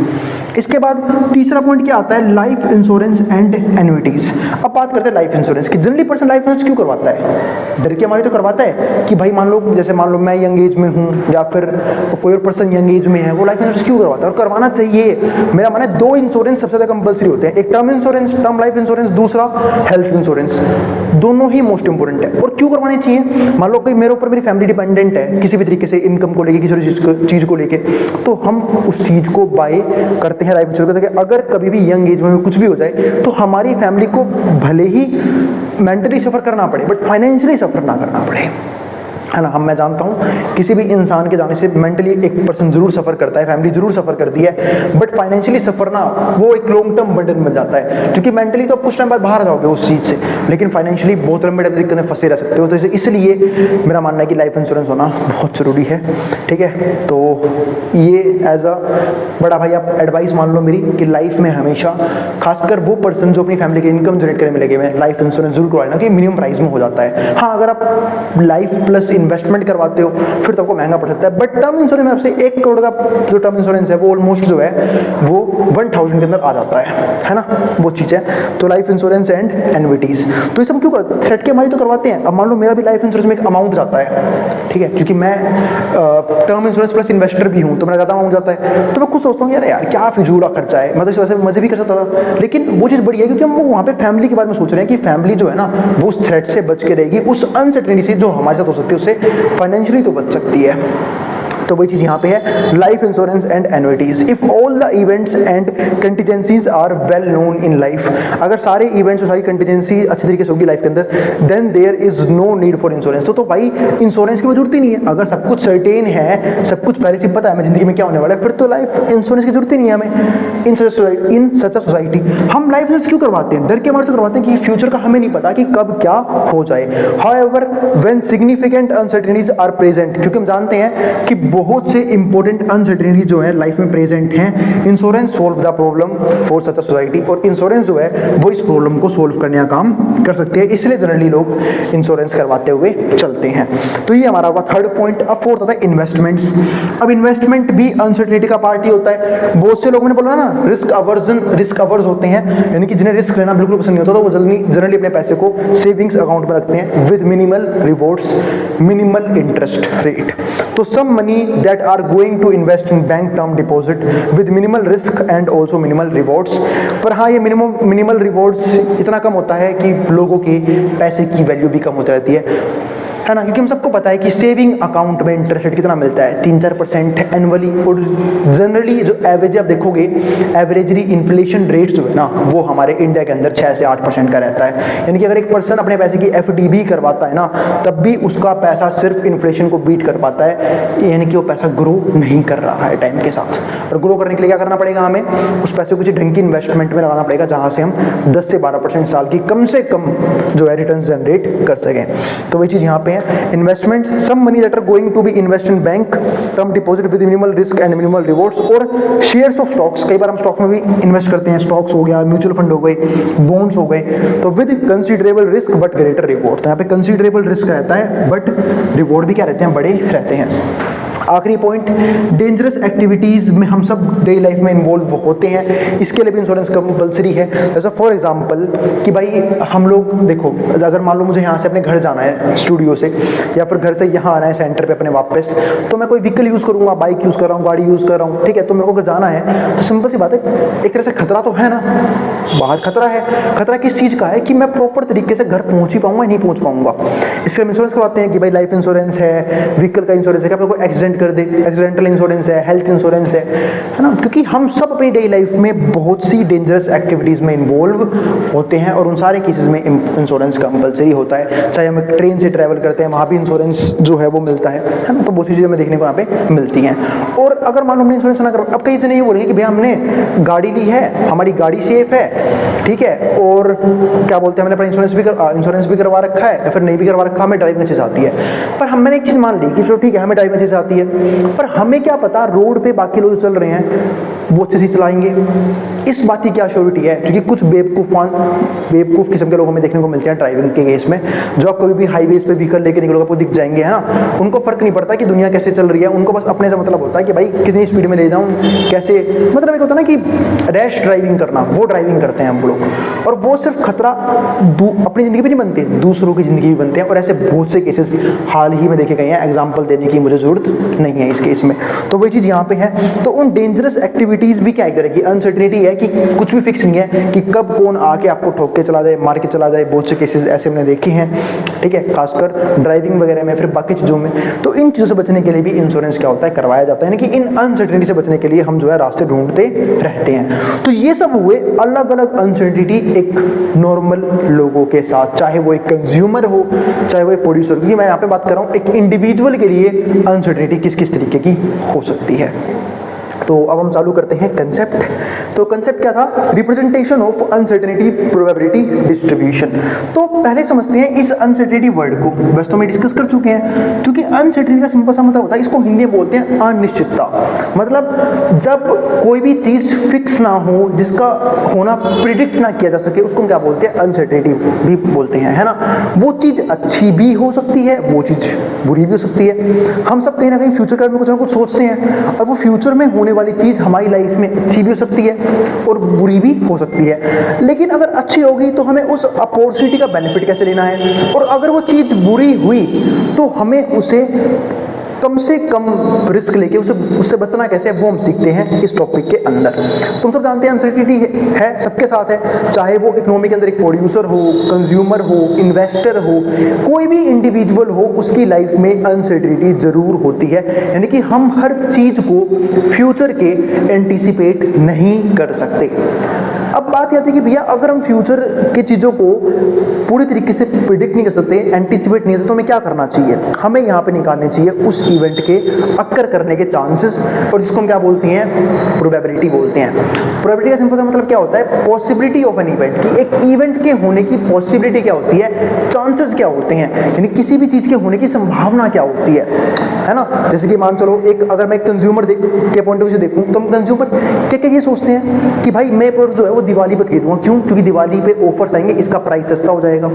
इसके बाद तीसरा पॉइंट क्या आता है? Life insurance and annuities. अब बात करते हैं लाइफ इंश्योरेंस की। जनरली पर्सन लाइफ इंश्योरेंस क्यों करवाता है? डर के मारे तो करवाता है कि भाई मान लो, जैसे मान लो मैं यंग एज में हूँ या फिर कोई और पर्सन यंग एज में है, वो लाइफ इंश्योरेंस क्यों करवाता है? और करवाना चाहिए। मेरा मानना है दो इंश्योरेंस सबसे ज्यादा कंपलसरी होते हैं, एक term insurance, term life insurance, दूसरा हेल्थ इंश्योरेंस। दोनों ही मोस्ट इंपोर्टेंट है। और क्यों करवाने चाहिए? मान लो कि मेरे ऊपर मेरी फैमिली डिपेंडेंट है किसी भी तरीके से, इनकम को लेके, किसी चीज को लेके, तो हम उस चीज को बाय करते हैं लाइफ इंश्योरेंस करके। अगर कभी भी यंग एज में कुछ भी हो जाए तो हमारी फैमिली को भले ही मेंटली सफर करना पड़े बट फाइनेंशियली सफर ना करना पड़े, है ना। मैं जानता हूँ किसी भी इंसान के जाने से मेंटली एक पर्सन जरूर सफर करता है, फैमिली जरूर सफर करती है, बट फाइनेंशियली सफर ना, वो एक लॉन्ग टर्म बर्डन बन जाता है। क्योंकि मेंटली तो आप कुछ टाइम बाद बाहर आ जाओगे उस चीज से, लेकिन फाइनेंशियली बहुत लंबे टाइम दिक्कत में फंसे रह सकते हो। तो इसलिए मेरा मानना है कि लाइफ इंश्योरेंस होना बहुत जरूरी है, ठीक है। तो ये एज अ बड़ा भाई आप एडवाइस मान लो मेरी कि लाइफ में हमेशा, खासकर वो पर्सन जो अपनी फैमिली की इनकम जनरेट करने में लगे हुए हैं, लाइफ इंश्योरेंस जरूर करवाना कि मिनिमम प्राइस में हो जाता है। हाँ, अगर आप लाइफ प्लस इन्वेस्टमेंट करवाते हो फिर तो आपको महंगा पड़ सकता है, बट टर्म इंश्योरेंस में आपसे 1 करोड़ का जो टर्म इंश्योरेंस है वो ऑलमोस्ट जो है वो 1000 के अंदर आ जाता है ना, वो चीज है। तो लाइफ इंश्योरेंस एंड एन्युइटीज, तो ये सब क्यों करते हैं? थ्रेट के हमारी तो करवाते हैं। अब मान लो मेरा भी लाइफ इंश्योरेंस में एक अमाउंट जाता है, ठीक है, क्योंकि मैं टर्म इंश्योरेंस प्लस इन्वेस्टर भी हूं, तो मेरा ज्यादा अमाउंट जाता है। तो मैं खुद सोचता हूँ यार क्या फिजूला खर्चा है, मैं तो इस वजह से मजे भी कर सकता था। लेकिन वो चीज बढ़िया है क्योंकि हम वहाँ पे फैमिली के बारे में सोच रहे हैं कि फैमिली जो है ना वो उस थ्रेट से बच के रहेगी, उस अनसर्टेनिटी से जो हमारे साथ हो सकती है उससे फाइनेंशियली तो बच सकती है। तो वही चीज यहाँ पे है, life insurance and annuities. If all the events and contingencies are well known in life, अगर सारे इवेंट्स और सारी कंटिजेंसी अच्छी तरीके से होगी लाइफ के अंदर, then there is no need for insurance. तो भाई इंश्योरेंस की जरूरत ही नहीं है। अगर सब कुछ सर्टेन है, सब कुछ पहले से पता है हमें जिंदगी में क्या होने वाला है, फिर तो लाइफ इंश्योरेंस की जरूरत ही नहीं है हमें। इन सच अ सोसाइटी हम लाइफ इंश्योरेंस क्यों करवाते हैं? डर के मारे तो करवाते हैं कि फ्यूचर का हमें नहीं पता कि कब क्या हो जाए। However when significant uncertainties are present, क्योंकि हम जानते हैं कि बहुत से इंपॉर्टेंट अनसर्टेनिटी जो है लाइफ में प्रेजेंट हैं, insurance solve the problem for such a society. और इंश्योरेंस जो है वो इस प्रॉब्लम को सोल्व करने का काम कर सकते हैं, इसलिए जनरली लोग इंश्योरेंस करवाते हुए चलते हैं। तो ये हमारा हुआ थर्ड पॉइंट। अब फोर्थ आता है इन्वेस्टमेंट्स। अब इन्वेस्टमेंट भी अनसर्टेनिटी का पार्ट ही होता है। बहुत से लोग, मैंने बोला ना, रिस्क अवर्स होते हैं, यानी कि जिन्हें रिस्क लेना बिल्कुल पसंद नहीं होता, तो वो जनरली अपने पैसे को सेविंग्स अकाउंट में रखते हैं with minimal rewards, minimal interest rate. तो some money that are going to invest in bank term deposit with minimal risk and also minimal rewards. पर हाँ, ये मिनिमल रिवॉर्ड्स इतना कम होता है कि लोगों के पैसे की वैल्यू भी कम होती रहती है ना, क्योंकि हम सबको पता है कि सेविंग अकाउंट में इंटरेस्ट रेट कितना मिलता है, 3-4% एनुअली। और जनरली जो एवरेज आप देखोगे, एवरेजली इन्फ्लेशन रेट जो है ना वो हमारे इंडिया के अंदर 6 से 8% का रहता है। यानी कि अगर एक पर्सन अपने पैसे की FD भी करवाता है ना, तब भी उसका पैसा सिर्फ इन्फ्लेशन को बीट कर पाता है, यानी कि वो पैसा ग्रो नहीं कर रहा है टाइम के साथ। और ग्रो करने के लिए क्या करना पड़ेगा, हमें उस पैसे को किसी ढंग की इन्वेस्टमेंट में लगाना पड़ेगा, जहां से हम 10 से 12% साल की कम से कम जो है रिटर्न जनरेट कर सकें। तो वही चीज यहाँ पे investment, some money that are going to be invest in bank term deposit with minimal risk and minimal rewards. और शेयर्स ऑफ स्टॉक्स, कई बार हम स्टॉक्स में भी इन्वेस्ट करते हैं, स्टॉक्स हो गया, म्यूचुअल फंड हो गए, बॉन्ड्स हो गए, तो with considerable risk but greater reward. तो यहाँ पे कंसीडरेबल रिस्क रहता है बट रिवॉर्ड भी क्या रहते हैं, बड़े रहते हैं। आखिरी पॉइंट, डेंजरस एक्टिविटीज में हम सब डेली लाइफ में इन्वॉल्व होते हैं, इसके लिए भी इंश्योरेंस कंपलसरी है। जैसे फॉर एग्जांपल कि भाई हम लोग देखो, अगर मान लो मुझे यहाँ से अपने घर जाना है स्टूडियो से, या फिर घर से यहाँ आना है सेंटर पे अपने वापस, तो मैं कोई व्हीकल यूज करूंगा, बाइक यूज कर रहा हूँ, गाड़ी यूज कर रहा हूँ, ठीक है। तो मेरे को अगर जाना है तो सिंपल सी बात है, एक तरह से खतरा तो है ना, बाहर खतरा है। खतरा किस चीज का है कि मैं प्रॉपर तरीके से घर पहुंच ही पाऊंगा, नहीं पहुंच पाऊंगा। इसलिए इंश्योरेंस करवाते हैं कि भाई लाइफ इंश्योरेंस है, व्हीकल का इंश्योरेंस है कि आपको एक्सीडेंट एक्सीडेंट कर दे, एक्सीडेंटल इंश्योरेंस है, हेल्थ इंश्योरेंस है ना, क्योंकि हम सब अपनी डेली लाइफ में बहुत सी डेंजरस एक्टिविटीज़ में इन्वॉल्व होते हैं और उन सारे केसेस में इंश्योरेंस कंपलसरी होता है। चाहे हम ट्रेन से ट्रैवल करते हैं, वहाँ भी इंश्योरेंस जो है वो मिलता है ना, तो बहुत सी चीज़ें हमें देखने को यहाँ पे मिलती हैं। और अगर मान लो हमने इंश्योरेंस ना करो, अब कई जने ये बोलेंगे कि भैया हमने गाड़ी ली है, हमारी गाड़ी सेफ है, ठीक है, और क्या बोलते हैं हमने अपना इंश्योरेंस भी करवा रखा है या फिर नहीं भी करवा रखा, हमें ड्राइविंग अच्छे से आती है। पर मैंने एक चीज़ मान ली कि चलो ठीक है हमें ड्राइविंग अच्छे से आती है, पर हमें क्या पता रोड पे बाकी लोग चल रहे हैं वो अच्छे से चलाएंगे, इस बात की क्या श्योरिटी है? क्योंकि कुछ बेवकूफ़ किस्म के लोग हमें देखने को मिलते हैं ड्राइविंग के केस में, जो आप कभी भी हाईवेज पे व्हीकल लेके निकलोगे आपको दिख जाएंगे, है ना। उनको फर्क नहीं पड़ता कि दुनिया कैसे चल रही है, उनको बस अपने से मतलब होता है कि भाई कितनी स्पीड में ले जाऊं, कैसे, मतलब एक होता है ना कि रैश ड्राइविंग करना, वो ड्राइविंग करते हैं हम लोग, और वो सिर्फ खतरा अपनी ज़िंदगी पे नहीं बनते, दूसरों की ज़िंदगी भी बनते हैं। और ऐसे बहुत से केसेस हाल ही में देखे गए हैं, एग्जाम्पल देने की मुझे ज़रूरत नहीं है इस केस में। तो वही चीज़ यहाँ पे है। तो उन डेंजरस एक्टिविटीज़ भी क्या करेगी, अनसर्टेनिटी है कि कुछ भी फिक्स नहीं है कि कब कौन आके आपको ठोक के चला जाए, मार के चला जाए। बहुत से केसेस ऐसे हमने देखे हैं, ठीक है, खासकर ड्राइविंग वगैरह में, फिर बाकी चीज़ों में। तो इन चीज़ों से बचने के लिए भी इंश्योरेंस क्या होता है, करवाया जाता है, यानी कि इन अनसर्टेनिटी से बचने के लिए हम जो है रास्ते ढूंढते रहते हैं। तो ये सब हुए अलग अलग अनसर्टेनिटी एक नॉर्मल लोगों के साथ, चाहे वो एक कंज्यूमर हो, चाहे वो एक प्रोड्यूसर, क्योंकि मैं यहाँ पे बात कर रहा हूँ एक इंडिविजुअल के लिए अनसर्टेनिटी किस किस तरीके की हो सकती है। तो अब हम चालू करते हैं कंसेप्ट। तो कंसेप्ट क्या था, representation of uncertainty probability distribution. तो पहले समझते हैं इस अनसर्टेनिटी वर्ड को, बस तो मैं डिस्कस कर चुके हैं, क्योंकि अनसर्टेनिटी का सिंपल सा मतलब होता है, इसको हिंदी में बोलते हैं अनिश्चितता। मतलब जब कोई भी चीज़ फिक्स ना हो, जिसका होना प्रिडिक्ट ना किया जा सके, उसको हम क्या बोलते हैं, अनसर्टेनिटी भी बोलते हैं, है ना। वो चीज़ अच्छी भी हो सकती है, वो चीज़ बुरी भी हो सकती है। हम सब कहीं ना कहीं फ्यूचर के बारे में कुछ ना कुछ सोचते हैं, और वो फ्यूचर में होने वाली चीज़ हमारी लाइफ में अच्छी भी हो सकती है और बुरी भी हो सकती है। लेकिन अगर अच्छी होगी तो हमें उस अपॉर्चुनिटी का बेनिफिट कैसे लेना है, और अगर वो चीज़ बुरी हुई तो हमें उसे कम से कम रिस्क लेके उससे बचना कैसे है, वो हम सीखते हैं इस टॉपिक के अंदर। तुम सब जानते हैं अनसर्टेनिटी है सबके साथ है, चाहे वो इकोनॉमी के अंदर एक प्रोड्यूसर हो, कंज्यूमर हो, इन्वेस्टर हो, कोई भी इंडिविजुअल हो, उसकी लाइफ में अनसर्टेनिटी जरूर होती है। यानी कि हम हर चीज को फ्यूचर के एंटीसिपेट नहीं कर सकते। अब बात यह आती है कि भैया अगर हम फ्यूचर की चीज़ों को पूरी तरीके से प्रिडिक्ट नहीं कर सकते, एंटीसिपेट नहीं कर सकते, तो हमें क्या करना चाहिए, हमें यहाँ पे निकालने चाहिए उस इवेंट के अक्कर करने के चांसेस, और जिसको हम क्या बोलते हैं, प्रोबेबिलिटी बोलते हैं। प्रोबेबिलिटी का सिंपल सा मतलब क्या होता है, पॉसिबिलिटी ऑफ एन इवेंट, कि एक इवेंट के होने की पॉसिबिलिटी क्या होती है, चांसेस क्या होते हैं, यानी किसी भी चीज़ के होने की संभावना क्या होती है ना। जैसे कि मान चलो एक, अगर मैं कंज्यूमर के पॉइंट ऑफ व्यू से देखूँ, तो हम कंज्यूमर क्या ये सोचते हैं कि भाई मैं प्रोडक्ट जो है वो दिवाली पे खरीदूंगा, क्यों, क्योंकि दिवाली पे ऑफर्स आएंगे, इसका प्राइस सस्ता हो जाएगा,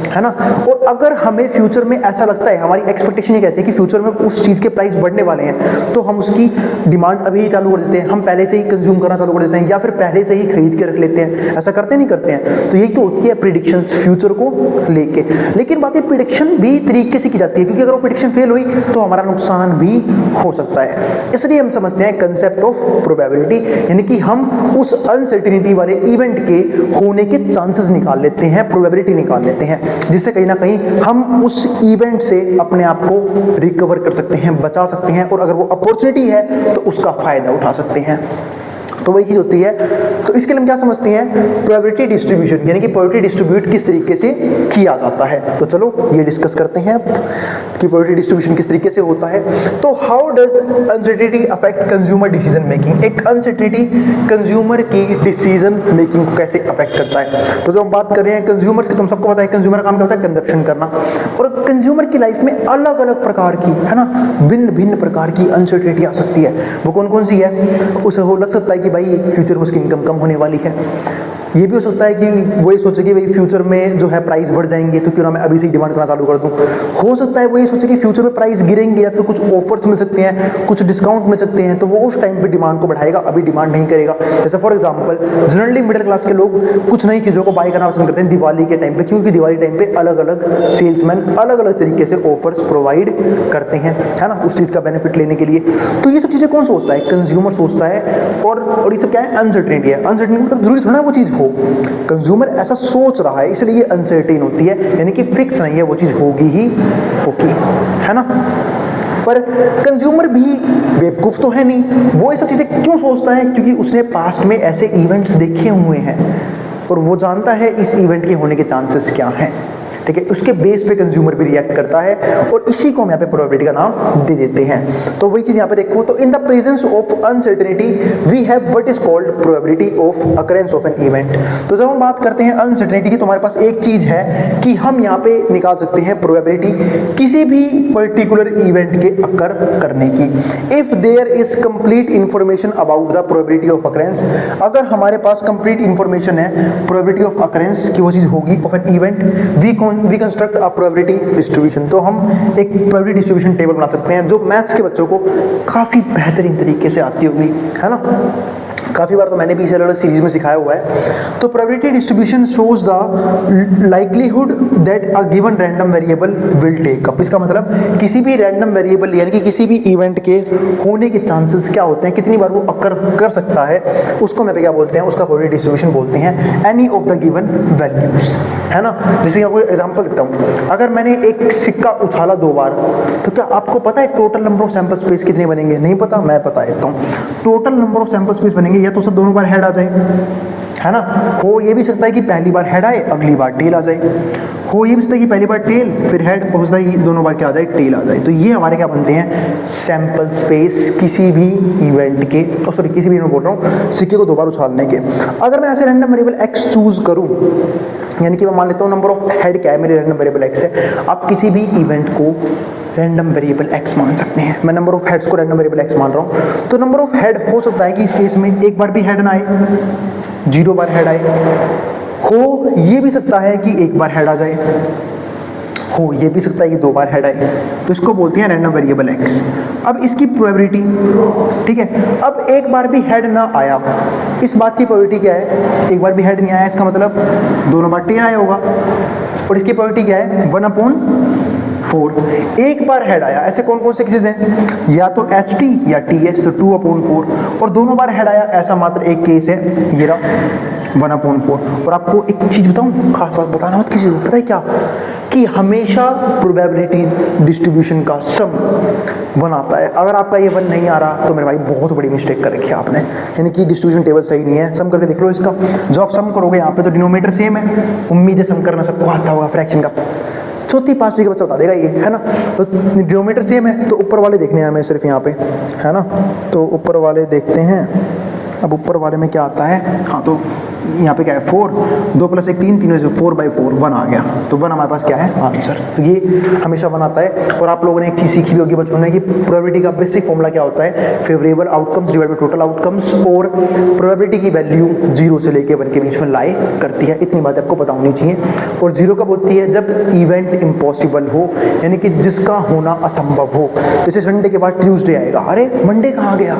है ना। और अगर हमें फ्यूचर में ऐसा लगता है, हमारी एक्सपेक्टेशन ये कहती है कि फ्यूचर में उस चीज़ के प्राइस बढ़ने वाले हैं, तो हम उसकी डिमांड अभी ही चालू कर देते हैं, हम पहले से ही कंज्यूम करना चालू कर देते हैं, या फिर पहले से ही खरीद के रख लेते हैं। ऐसा करते नहीं करते हैं। तो यही तो होती है प्रिडिक्शंस फ्यूचर को लेके। लेकिन बात ये प्रिडिक्शन भी तरीके से की जाती है, क्योंकि अगर वो प्रिडिक्शन फेल हुई तो हमारा नुकसान भी हो सकता है। इसलिए हम समझते हैं कंसेप्ट ऑफ प्रोबेबिलिटी, यानी कि हम उस अनसर्टेनिटी वाले इवेंट के होने के चांसेस निकाल लेते हैं, प्रोबेबिलिटी निकाल लेते हैं, जिससे कहीं ना कहीं हम उस इवेंट से अपने आप को रिकवर कर सकते हैं, बचा सकते हैं, और अगर वो अपॉर्चुनिटी है तो उसका फायदा उठा सकते हैं। तो वही चीज़ होती है। तो इसके लिए हम क्या समझते हैं, प्रोबेबिलिटी डिस्ट्रीब्यूशन, यानी कि प्रोबेबिलिटी डिस्ट्रीब्यूट किस तरीके से किया जाता है। तो चलो ये डिस्कस करते हैं कि प्रोबेबिलिटी डिस्ट्रीब्यूशन किस तरीके से होता है। तो how does uncertainty affect consumer decision making, एक अनसर्टेनिटी कंज्यूमर की डिसीजन मेकिंग को कैसे अफेक्ट करता है। तो जो हम बात कर रहे हैं कंज्यूमर्स की, तुम सबको पता है कंज्यूमर का काम क्या होता है, कंजप्शन करना, और कंज्यूमर की लाइफ में अलग अलग प्रकार की, है ना, भिन्न भिन्न प्रकार की अनसर्टेनिटी आ सकती है। वो कौन कौन सी है, उसे हो लग सकता है कि भाई फ्यूचर में उसकी इनकम कम होने वाली है। ये भी हो सकता है कि वो ये सोचे कि भाई फ्यूचर में जो है प्राइस बढ़ जाएंगे, तो क्यों ना मैं अभी से ही डिमांड करना चालू कर दूं। हो सकता है वो ये सोचे कि फ्यूचर में प्राइस गिरेंगे, या फिर कुछ ऑफर्स मिल सकते हैं, कुछ डिस्काउंट मिल सकते हैं, तो वो उस टाइम पे डिमांड को बढ़ाएगा, अभी डिमांड नहीं करेगा। जैसे for example generally middle class के लोग कुछ नई चीज़ों को बाय करना पसंद करते हैं दिवाली के टाइम पे, क्योंकि दिवाली टाइम पे अलग अलग सेल्समैन अलग अलग तरीके से ऑफर्स प्रोवाइड करते हैं, है ना, उस चीज़ का बेनिफिट लेने के लिए। तो ये सब चीज़ें कौन सोचता है, कंज्यूमर सोचता है। और ये सब क्या है, अनसर्टेनिटी है। अनसर्टेनिटी मतलब जरूरी थोड़ा ना वो चीज़ हो, कंज्यूमर ऐसा सोच रहा है, इसलिए ये अनसर्टेन होती है, यानी कि फिक्स नहीं है, वो चीज़ होगी ही होगी, है ना। पर कंज्यूमर भी बेवकूफ़ तो है नहीं, वो ये सब चीज़ें क्यों सोचता है? क्योंकि उसने पास्ट में ऐसे इवेंट्स देखे हुए हैं और वो जानता है इस इवेंट के होने के चांसेस क्या हैं, ठीक है। उसके बेस पे कंज्यूमर भी रिएक्ट करता है और इसी को हम यहाँ पे प्रोबेबिलिटी का नाम दे देते हैं। तो वही चीज़ यहाँ पे देखो, तो in the presence of uncertainty we have what is called probability of occurrence of an event. तो जब हम बात करते हैं अनसर्टेनिटी की, तो हमारे पास एक चीज़ है कि हम यहाँ पे निकाल सकते हैं प्रोबेबिलिटी किसी भी पर्टिकुलर इवेंट के अकर करने की। If there is complete information about the probability of occurrence, अगर हमारे पास कंप्लीट इंफॉर्मेशन है प्रोबेबिलिटी ऑफ अकरेंस की वो चीज़ होगी of an event, we construct a probability distribution. तो हम एक प्रोबेबिलिटी डिस्ट्रीब्यूशन टेबल बना सकते हैं जो मैथ्स के बच्चों को काफ़ी बेहतरीन तरीके से आती होगी, है ना। काफ़ी बार तो मैंने भी इसे अलग सीरीज में सिखाया हुआ है। तो probability distribution shows the likelihood that a given random variable will take up. इसका मतलब किसी भी रैंडम वेरिएबल यानी कि किसी भी इवेंट के होने के चांसेस क्या होते हैं, कितनी बार वो अकर कर सकता है, उसको मैं क्या बोलते हैं, उसका प्रोबेबिलिटी डिस्ट्रीब्यूशन बोलते हैं any of the given values, है ना। जैसे आपको एग्जांपल देता हूँ, अगर मैंने एक सिक्का उछाला 2 बार, तो क्या आपको पता है total number of sample space कितने बनेंगे? नहीं पता, मैं बता देता हूँ। Total number of sample space बनेंगे या तो सब दोनों बार हेड आ जाए, है ना। हो ये भी सकता है कि पहली बार हेड आए अगली बार टेल आ जाए, हो ये भी सकता है कि पहली बार टेल फिर हेड, हो सकता है कि दोनों बार क्या आ जाए, टेल आ जाए। तो ये हमारे क्या बनते हैं, सैंपल स्पेस किसी भी इवेंट के, सॉरी किसी भी इवेंट बोल रहा हूँ, सिक्के को 2 बार उछालने के। अगर मैं ऐसे रैंडम वेरिएबल x चूज करूँ, यानी कि मैं मान लेता हूँ नंबर ऑफ हेड क्या है, मेरे रैंडम वेरिएबल x है। आप किसी भी इवेंट को रैंडम वेरिएबल x मान सकते हैं। मैं नंबर ऑफ हेड्स को रैंडम वेरिएबल x मान रहा हूँ, तो नंबर ऑफ हेड हो सकता है कि इस केस में एक बार भी हेड ना आए, 0 बार हेड आए, हो ये भी सकता है कि 1 बार हेड आ जाए, हो ये भी सकता है कि 2 बार हेड आए। तो इसको बोलते हैं रैंडम वेरिएबल x। अब इसकी प्रोबेबिलिटी, ठीक है, अब एक बार भी हेड ना आया, इस बात की प्रोबेबिलिटी क्या है, एक बार भी हेड नहीं आया, इसका मतलब दोनों बार टेल आया होगा, और इसकी प्रोबेबिलिटी क्या है, 1/4। एक बार हेड आया, ऐसे कौन कौन से केसेस हैं, या तो HT या TH, तो 2/4, और दोनों बार हेड आया, ऐसा मात्र एक केस है, ये रहा 1/4। और आपको एक चीज बताऊं, खास बात बताना मत किसी को, पता है क्या, कि हमेशा प्रोबेबिलिटी डिस्ट्रीब्यूशन का सम 1 आता है। अगर आपका ये 1 नहीं आ रहा तो मेरे भाई बहुत बड़ी मिस्टेक कर रखी है आपने, यानी कि डिस्ट्रीब्यूशन टेबल सही नहीं है। सम करके देख लो इसका, जो आप सम करोगे यहाँ पे तो डिनोमिनेटर सेम है, उम्मीद है सम करना सबको आता होगा, फ्रैक्शन का 4वीं 5वीं का बच्चा बता देगा ये, है ना। तो डिनोमिनेटर सेम है, तो ऊपर वाले देखने हैं हमें सिर्फ यहाँ पे, है ना। तो ऊपर वाले देखते हैं, अब ऊपर वाले में क्या आता है, हाँ तो यहाँ पे क्या है 4, 2 + 1 3, 3 4/4 1 आ गया। तो 1 हमारे पास क्या है आंसर। तो ये हमेशा 1 आता है। और आप लोगों ने एक चीज़ सीखी भी होगी बचपन में कि प्रोबेबिलिटी का बेसिक फॉर्मूला क्या होता है, favourable outcomes divide by total outcomes, और प्रोबेबिलिटी की वैल्यू 0 से लेके 1 के बीच में लाई करती है। इतनी बात आपको पता होनी चाहिए। और 0 कब होती है, जब इवेंट इम्पॉसिबल हो, यानी कि जिसका होना असंभव हो। जैसे संडे के बाद ट्यूसडे आएगा, अरे मंडे कहाँ गया,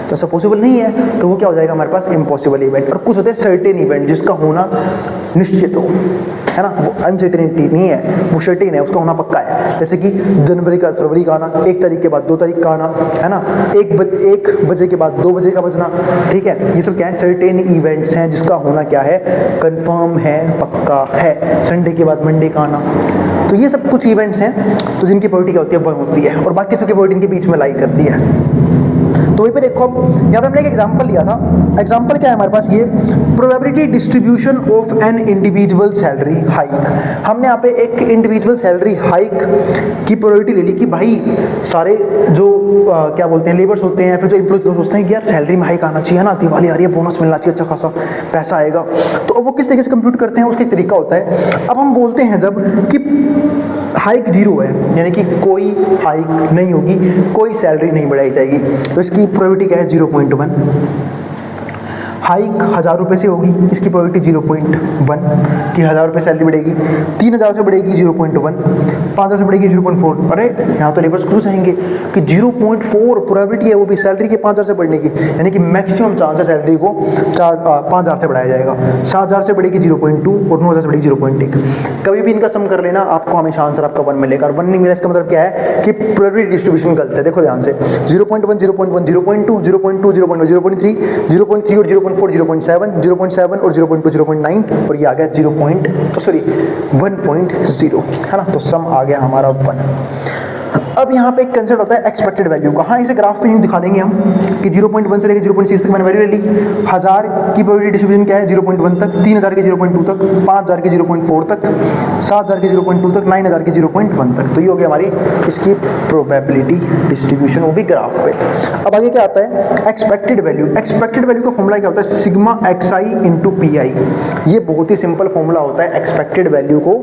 तो ऐसा पॉसिबल नहीं है, तो वो क्या हो जाएगा हमारे पास इम्पॉसिबल इवेंट। और कुछ होते हैं सर्टेन इवेंट जिसका होना निश्चित हो, है ना, वो अनसर्टेनिटी नहीं है, वो सर्टेन है, उसका होना पक्का है। जैसे कि जनवरी का फरवरी का आना, 1 तारीख के बाद 2 तारीख का आना, है ना, 1 बजे के बाद 2 बजे का बजना, ठीक है। ये सब क्या है, सर्टेन इवेंट्स हैं जिसका होना क्या है, कंफर्म है, पक्का है। संडे के बाद मंडे का आना, तो ये सब कुछ इवेंट्स हैं तो जिनकी प्रोबेबिलिटी क्या होती है, 1 होती है, और बाकी सबकी प्रोबेबिलिटी इनके बीच में लाई करती है। तो वहीं पे देखो, अब यहाँ पे हमने एक एग्जांपल लिया था। एग्जांपल क्या है हमारे पास, ये probability distribution of an individual salary hike. हमने यहाँ पे एक इंडिविजुअल सैलरी हाइक की प्रोबेबिलिटी ले ली कि भाई सारे जो क्या बोलते हैं लेबर्स होते हैं, फिर जो एम्प्लॉयज सोचते हैं कि यार सैलरी में हाइक आना चाहिए ना, दिवाली आ रही है, बोनस मिलना चाहिए, अच्छा खासा पैसा आएगा। तो अब वो किस तरीके से कंप्यूट करते हैं, उसका एक तरीका होता है। अब हम बोलते हैं जब कि हाइक 0 है, यानी कि कोई हाइक नहीं होगी, कोई सैलरी नहीं बढ़ाई जाएगी, तो इसकी प्रोबेबिलिटी क्या है 0.1। हाइक 1000 रुपये से होगी, इसकी प्रोबेबिलिटी 0.1 कि 1000 रुपये सैलरी बढ़ेगी। 3000 से बढ़ेगी 0.1, 5000 से बढ़ेगी 0.4। अरे यहाँ तो लेबर्स खुश जाएंगे कि 0.4 प्रोबेबिलिटी है, वो भी सैलरी के 5000 से बढ़ने की, यानी कि मैक्सिमम चांस है सैलरी को 5000 से बढ़ाया जाएगा। 7000 से बढ़ेगी 0.2 और 9000 से बढ़ेगी 0.1। कभी भी इनका सम कर लेना, आपको हमेशा आंसर आपका 1 मिलेगा। और 1 नहीं मिला इसका मतलब क्या है कि प्रोबेबिलिटी डिस्ट्रीब्यूशन गलत है। देखो ध्यान से, 0.1 0.1 0.2 0.2 0.1 0.3 0.3 और 0.4 0.7 0.7 और 0.2 0.9 और ये आ गया 1.0, है ना। तो सम आ गया हमारा 1। अब यहाँ पे एक कंसेप्ट होता है एक्सपेक्टेड वैल्यू का। हाँ, इसे ग्राफ पे यूँ दिखा देंगे हम कि 0.1 से लेकर 0.6 तक मैंने वैल्यू ले ली। 1000 की प्रोबेबिलिटी डिस्ट्रीब्यूशन क्या है 0.1 तक, 3000 के 0.2 तक, 5000 के 0.4 तक, 7000 के 0.2 तक, 9000 के 0.1 तक। तो ये हो गया हमारी इसकी प्रोबेबिलिटी डिस्ट्रीब्यूशन, वो भी ग्राफ पे। अब आगे क्या आता है एक्सपेक्टेड वैल्यू। एक्सपेक्टेड वैल्यू का फॉर्मूला क्या होता है sigma xi into P I. ये बहुत ही सिंपल फॉर्मूला होता है एक्सपेक्टेड वैल्यू को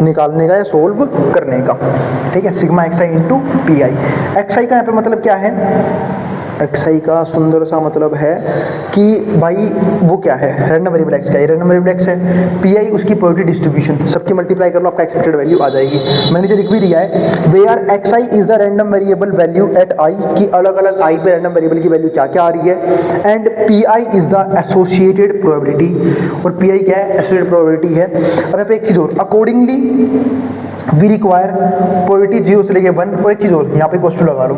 निकालने का या सोल्व करने का। ठीक है, sigma xi into P I. xi का यहाँ पे मतलब क्या है, xi का सुंदर सा मतलब है कि भाई वो क्या है रैंडम वेरिएबल x का, ये रैंडम वेरिएबल x है। pi उसकी प्रोबेबिलिटी डिस्ट्रीब्यूशन, सबकी मल्टीप्लाई कर लो आपका एक्सपेक्टेड वैल्यू आ जाएगी। मैंने जो लिख भी दिया है where xi is the random variable value at i, की अलग अलग i पे रैंडम वेरिएबल की वैल्यू क्या क्या आ रही है। And pi is the associated probability, और pi क्या है एसोसिएटेड प्रोबेबिलिटी है। अब यहाँ पे एक चीज़ और, अकॉर्डिंगली वी रिक्वायर प्रोबेबिलिटी 0 से लेके 1, और एक चीज़ और यहाँ पे क्वेश्चन लगा लो,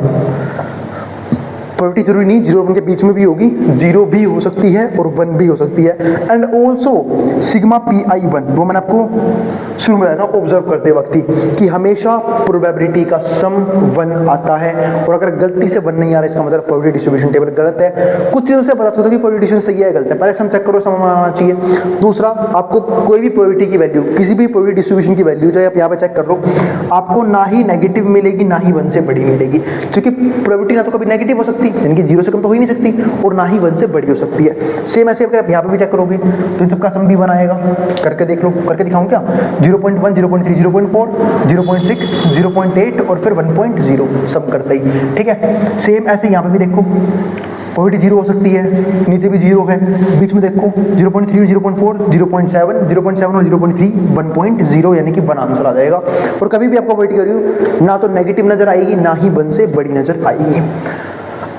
प्रोबेबिलिटी जरूरी नहीं 0 और 1 के बीच में भी होगी, 0 भी हो सकती है और 1 भी हो सकती है। एंड ऑल्सो सिग्मा pi1, वो मैंने आपको शुरू में बताया था ऑब्जर्व करते वक्त ही कि हमेशा प्रोबेबिलिटी का सम 1 आता है, और अगर गलती से 1 नहीं आ रहा है इसका मतलब प्रोबेबिलिटी डिस्ट्रीब्यूशन टेबल गलत है। कुछ चीज़ों से पता सकता है कि प्रोबेबिलिटी डिस्ट्रीब्यूशन सही है गलत है, पहले सम चेक करो सम आना चाहिए। दूसरा, आपको कोई भी प्रोबेबिलिटी की वैल्यू, किसी भी प्रोबेबिलिटी डिस्ट्रीब्यूशन की वैल्यू चाहे आप यहाँ पे चेक कर लो, आपको ना ही नेगेटिव मिलेगी ना ही 1 से बड़ी मिलेगी, क्योंकि प्रोबेबिलिटी ना तो कभी नेगेटिव हो सकती है यानी कि 0 से कम तो हो ही नहीं सकती, और ना ही 1 से बड़ी हो सकती है। सेम ऐसे अगर आप यहाँ पे भी चेक करोगे तो इन सबका सम भी 1 आएगा। करके देख लो, करके दिखाऊं क्या, 0.1 0.3 0.4 0.6 0.8 और फिर 1.0 सब करते ही। ठीक है, सेम ऐसे यहाँ पे भी देखो प्रोबेबिलिटी 0 हो सकती है, नीचे भी 0 है, बीच में देखो 0.3 0.4 0.7 0.7 और 0.3 1.0 यानी कि 1 आंसर आ जाएगा। और कभी भी आपको प्रोबेबिलिटी करियो ना तो नेगेटिव नजर आएगी ना ही 1 से बड़ी नजर आएगी।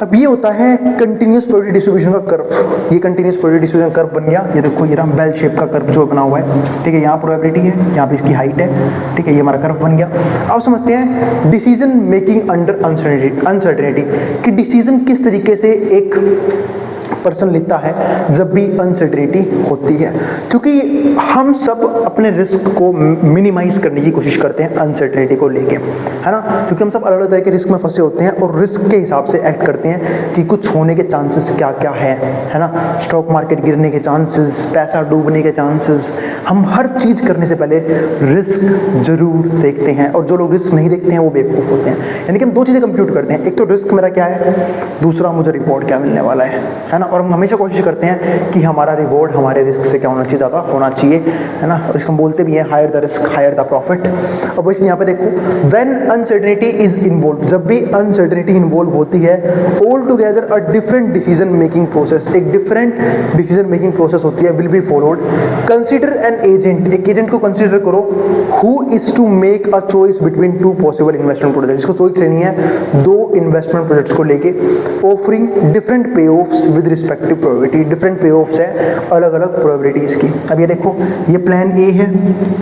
अब ये होता है कंटिन्यूस प्रोबेबिलिटी डिस्ट्रीब्यूशन का कर्व। ये कंटिन्यूस प्रोबेबिलिटी डिस्ट्रीब्यूशन कर्व बन गया, ये देखो ये रहा बेल शेप का कर्व जो बना हुआ है। ठीक है, यहाँ प्रोबेबिलिटी है, यहाँ पे इसकी हाइट है। ठीक है, ये हमारा कर्व बन गया। अब समझते हैं डिसीजन मेकिंग अंडर अनसर्टेनिटी, कि डिसीजन किस तरीके से एक पर्सन लेता है जब भी अनसर्टेनिटी होती है, क्योंकि हम सब अपने रिस्क को मिनिमाइज करने की कोशिश करते हैं अनसर्टेनिटी को लेके, है ना, क्योंकि हम सब अलग अलग तरह के रिस्क में फंसे होते हैं और रिस्क के हिसाब से एक्ट करते हैं कि कुछ होने के चांसेस क्या क्या है ना, स्टॉक मार्केट गिरने के चांसेस, पैसा डूबने के चांसेस, हम हर चीज करने से पहले रिस्क जरूर देखते हैं, और जो लोग रिस्क नहीं देखते हैं वो बेवकूफ होते हैं। यानी कि हम दो चीजें कंप्यूट करते हैं, एक तो रिस्क मेरा क्या है, दूसरा मुझे रिवॉर्ड क्या मिलने वाला है ना, और हम हमेशा कोशिश करते हैं कि हमारा रिवॉर्ड हमारे रिस्क से क्या होना चाहिए, ज़्यादा होना चाहिए, है ना, और इसको हम बोलते भी हैं higher the risk higher the profit. अब वही चीज़ यहाँ पे देखो, व्हेन अनसर्टेनिटी इज इन्वॉल्व, जब भी अनसर्टेनिटी इन्वॉल्व होती है, all together a different decision making process, एक डिफरेंट डिसीजन मेकिंग प्रोसेस होती है, will be followed. Consider an agent, एक एजेंट को कंसिडर करो, who is to make a choice between two possible investment project, जिसको choice लेनी है दो इन्वेस्टमेंट प्रोजेक्ट्स को लेके, offering different payoffs with respective probability, different payoffs है अलग अलग प्रोबेबिलिटीज की। अब ये देखो, ये प्लान ए है,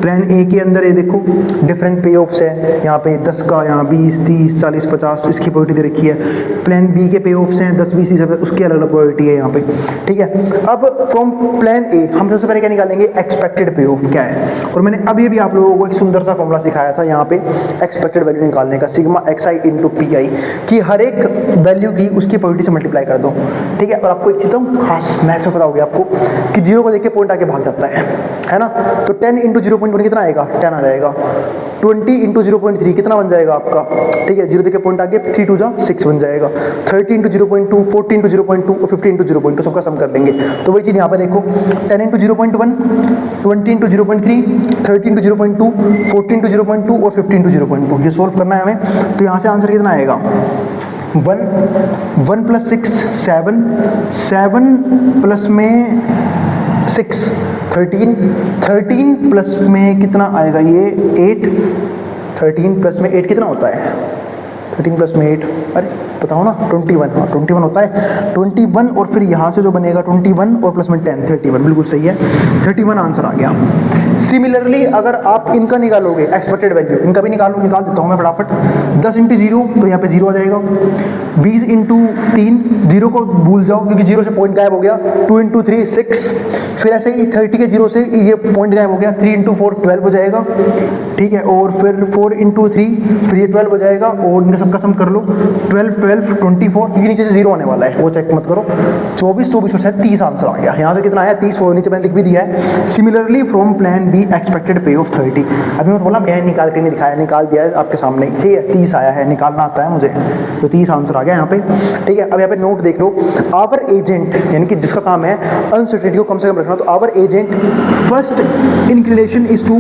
प्लान ए के अंदर ये देखो डिफरेंट पे ऑफ्स है, यहाँ पे 10 का, यहाँ 20 30 40 50 इसकी प्रोबेबिलिटी दे रखी है। प्लान बी के पे ऑफ्स हैं 10 20 30, उसकी अलग अलग प्रोबेबिलिटी है यहाँ पे। ठीक है, अब फ्रॉम प्लान ए हम सबसे पहले क्या निकालेंगे, एक्सपेक्टेड पे ऑफ क्या है, और मैंने अभी भी आप लोगों को एक सुंदर सा फॉर्मूला सिखाया था यहाँ पे एक्सपेक्टेड वैल्यू निकालने का, sigma xi into P I, की हर एक वैल्यू की उसकी प्रोबेबिलिटी से मल्टीप्लाई कर दो। ठीक है, और आपको एक चीज खास मैथ्स में पता होगी आपको कि 0 को देख के पॉइंट आगे भाग जाता है ना, तो 10 इंटू 0.1 कितना आएगा, 10 आ जाएगा। 20 इंटू 0.3 कितना बन जाएगा आपका, ठीक है, 0 देख के पॉइंट आगे 3 2 जा 6 बन जाएगा। 30 इंटू 0.2, 40 इंटू 0.2 और 50 इंटू 0.2 सबका सम कर लेंगे। तो वही चीज़ यहाँ पे देखो, 10 इंटू 0.1, 20 इंटू 0.3, 30 इंटू 0.2, 40 इंटू 0.2 और 50 इंटू 0.2, ये सोल्व करना है हमें। तो यहाँ से आंसर कितना आएगा, 1 प्लस 6 7, 7 प्लस में 6 13, 13 प्लस में कितना आएगा ये 8, 13 प्लस में 8 कितना होता है, 13 प्लस में 8, अरे बताओ ना 21, हाँ 21 होता है, 21 और फिर यहाँ से जो बनेगा 21 और प्लस में 10 31, बिल्कुल सही है, 31 आंसर आ गया। सिमिलरली अगर आप इनका निकालोगे एक्सपेक्टेड वैल्यू, इनका भी निकाल देता हूँ मैं फटाफट। 10 इंटू 0 तो यहाँ पे 0 आ जाएगा, 20 इंटू 3, 0 को भूल जाओ क्योंकि 0 से पॉइंट गायब हो गया, 2 इंटू 3 6, फिर ऐसे ही 30 के 0 से ये पॉइंट गायब हो गया, 3 × 4 12 हो जाएगा, ठीक है, और फिर 4 × 3 फिर ये 12 हो जाएगा, और इनका सबका सम कर लो, 12 12 24, क्योंकि नीचे से 0 आने वाला है वो चेक मत करो, 24 24 और शायद 30 आंसर आ गया। यहाँ से कितना आया 30, वो नीचे मैंने लिख भी दिया है। Similarly from plan be expected pay of 30, अभी मैं बोला मैं निकाल के नहीं दिखाया, निकाल दिया है आपके सामने, ठीक है, 30 आया है, निकालना आता है मुझे, तो 30 आंसर आ गया यहाँ पे, ठीक है। अब यहाँ पे नोट देख लो, आवर एजेंट यानी कि जिसका काम है अनसर्टेनिटी को कम से कम रखना, तो our agent first inclination is to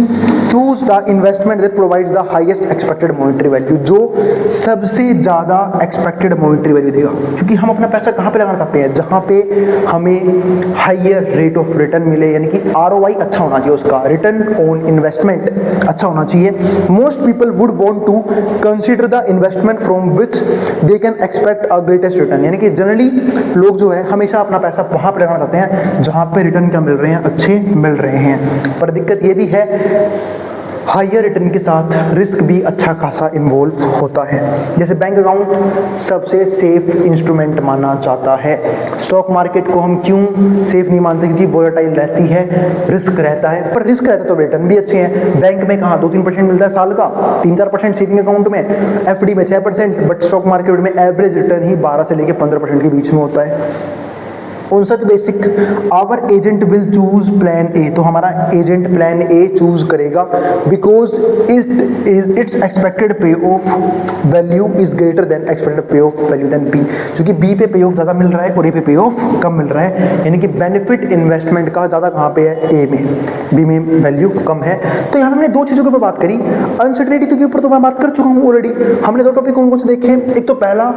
choose the investment that provides the highest expected monetary value, जो सबसे ज्यादा एक्सपेक्टेड मॉनेटरी वैल्यू देगा, क्योंकि हम अपना पैसा कहाँ पे लगाना चाहते हैं, जहाँ पे हमें हायर रेट ऑफ रिटर्न मिले, यानी कि ROI अच्छा होना चाहिए, उसका रिटर्न ऑन इन्वेस्टमेंट अच्छा होना चाहिए। Most people would want to consider the investment from which they can expect a greatest return, यानी कि जनरली लोग जो है हमेशा अपना पैसा वहां पर लगाना चाहते हैं जहां पे रिटर्न क्या मिल रहे हैं, अच्छे मिल रहे हैं। पर दिक्कत ये भी है, हायर रिटर्न के साथ रिस्क भी अच्छा खासा इन्वॉल्व होता है। जैसे बैंक अकाउंट सबसे सेफ इंस्ट्रूमेंट माना जाता है, स्टॉक मार्केट को हम क्यों सेफ नहीं मानते, क्योंकि वोलेटाइल रहती है, रिस्क रहता है, पर रिस्क रहता है तो रिटर्न भी अच्छे हैं। बैंक में कहाँ 2-3% मिलता है साल का, 3-4% सेविंग अकाउंट में, FD में 6%, बट स्टॉक मार्केट में एवरेज रिटर्न ही 12 से लेकर 15% के बीच में होता है। On such basic our agent will choose plan A, तो हमारा एजेंट प्लान ए चूज करेगा because it's expected pay off value is greater than expected pay off value than B, क्योंकि बी पे ऑफ ज़्यादा मिल रहा है और ए पे ऑफ कम मिल रहा है, यानी कि बेनिफिट इन्वेस्टमेंट का ज़्यादा कहाँ पे है, ए में, बी में वैल्यू कम है। तो यहाँ हमने दो चीज़ों के ऊपर बात करी, अनसर्टेनिटी के ऊपर तो मैं बात कर चुका हूँ ऑलरेडी। हमने दो टॉपिक कौन कौन से देखे, एक तो पहला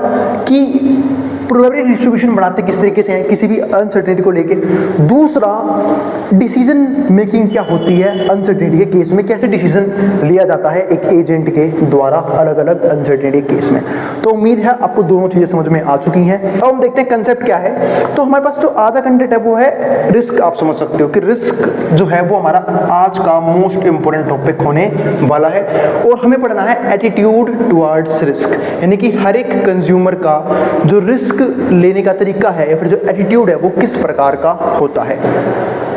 कि प्रोबेबिलिटी डिस्ट्रीब्यूशन बढ़ाते किस तरीके से है किसी भी अनसर्टेनिटी को लेके, दूसरा डिसीजन मेकिंग क्या होती है अनसर्टेनिटी के केस में, कैसे डिसीजन लिया जाता है एक एजेंट के द्वारा अलग अलग अनसर्टेनिटी के केस में। तो उम्मीद है आपको दोनों चीजें समझ में आ चुकी हैं। अब हम देखते हैं कंसेप्ट क्या है। तो हमारे पास जो आज का कंटेंट है वो है रिस्क। आप समझ सकते हो कि रिस्क जो है वो हमारा आज का मोस्ट इंपोर्टेंट टॉपिक होने वाला है, और हमें पढ़ना है एटीट्यूड टुवर्ड्स रिस्क, यानी कि हर एक कंज्यूमर का जो रिस्क लेने का तरीका है या फिर जो एटीट्यूड है वो किस प्रकार का होता है।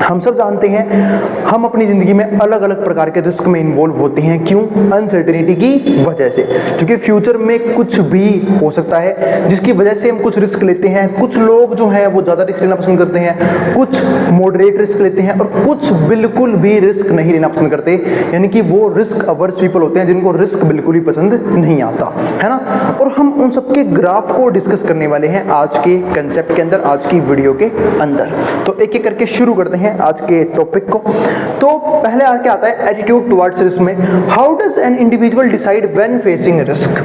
हम सब जानते हैं हम अपनी जिंदगी में अलग अलग प्रकार के रिस्क में इन्वॉल्व होते हैं। क्यों? अनसर्टेनिटी की वजह से, क्योंकि फ्यूचर में कुछ भी हो सकता है जिसकी वजह से हम कुछ रिस्क लेते हैं। कुछ लोग जो है वो ज्यादा रिस्क लेना पसंद करते हैं, कुछ मॉडरेट रिस्क लेते हैं, और कुछ बिल्कुल भी रिस्क नहीं लेना पसंद करते, यानी कि वो रिस्क अवर्स पीपल होते हैं जिनको रिस्क बिल्कुल ही पसंद नहीं आता है ना। और हम उन सबके ग्राफ को डिस्कस करने वाले हैं आज के कंसेप्ट के अंदर, आज की वीडियो के अंदर। तो एक एक करके शुरू करते हैं आज के टॉपिक को। तो पहले आज क्या आता है एटीट्यूड टुवर्ड्स रिस्क में, how does an individual decide when facing risk,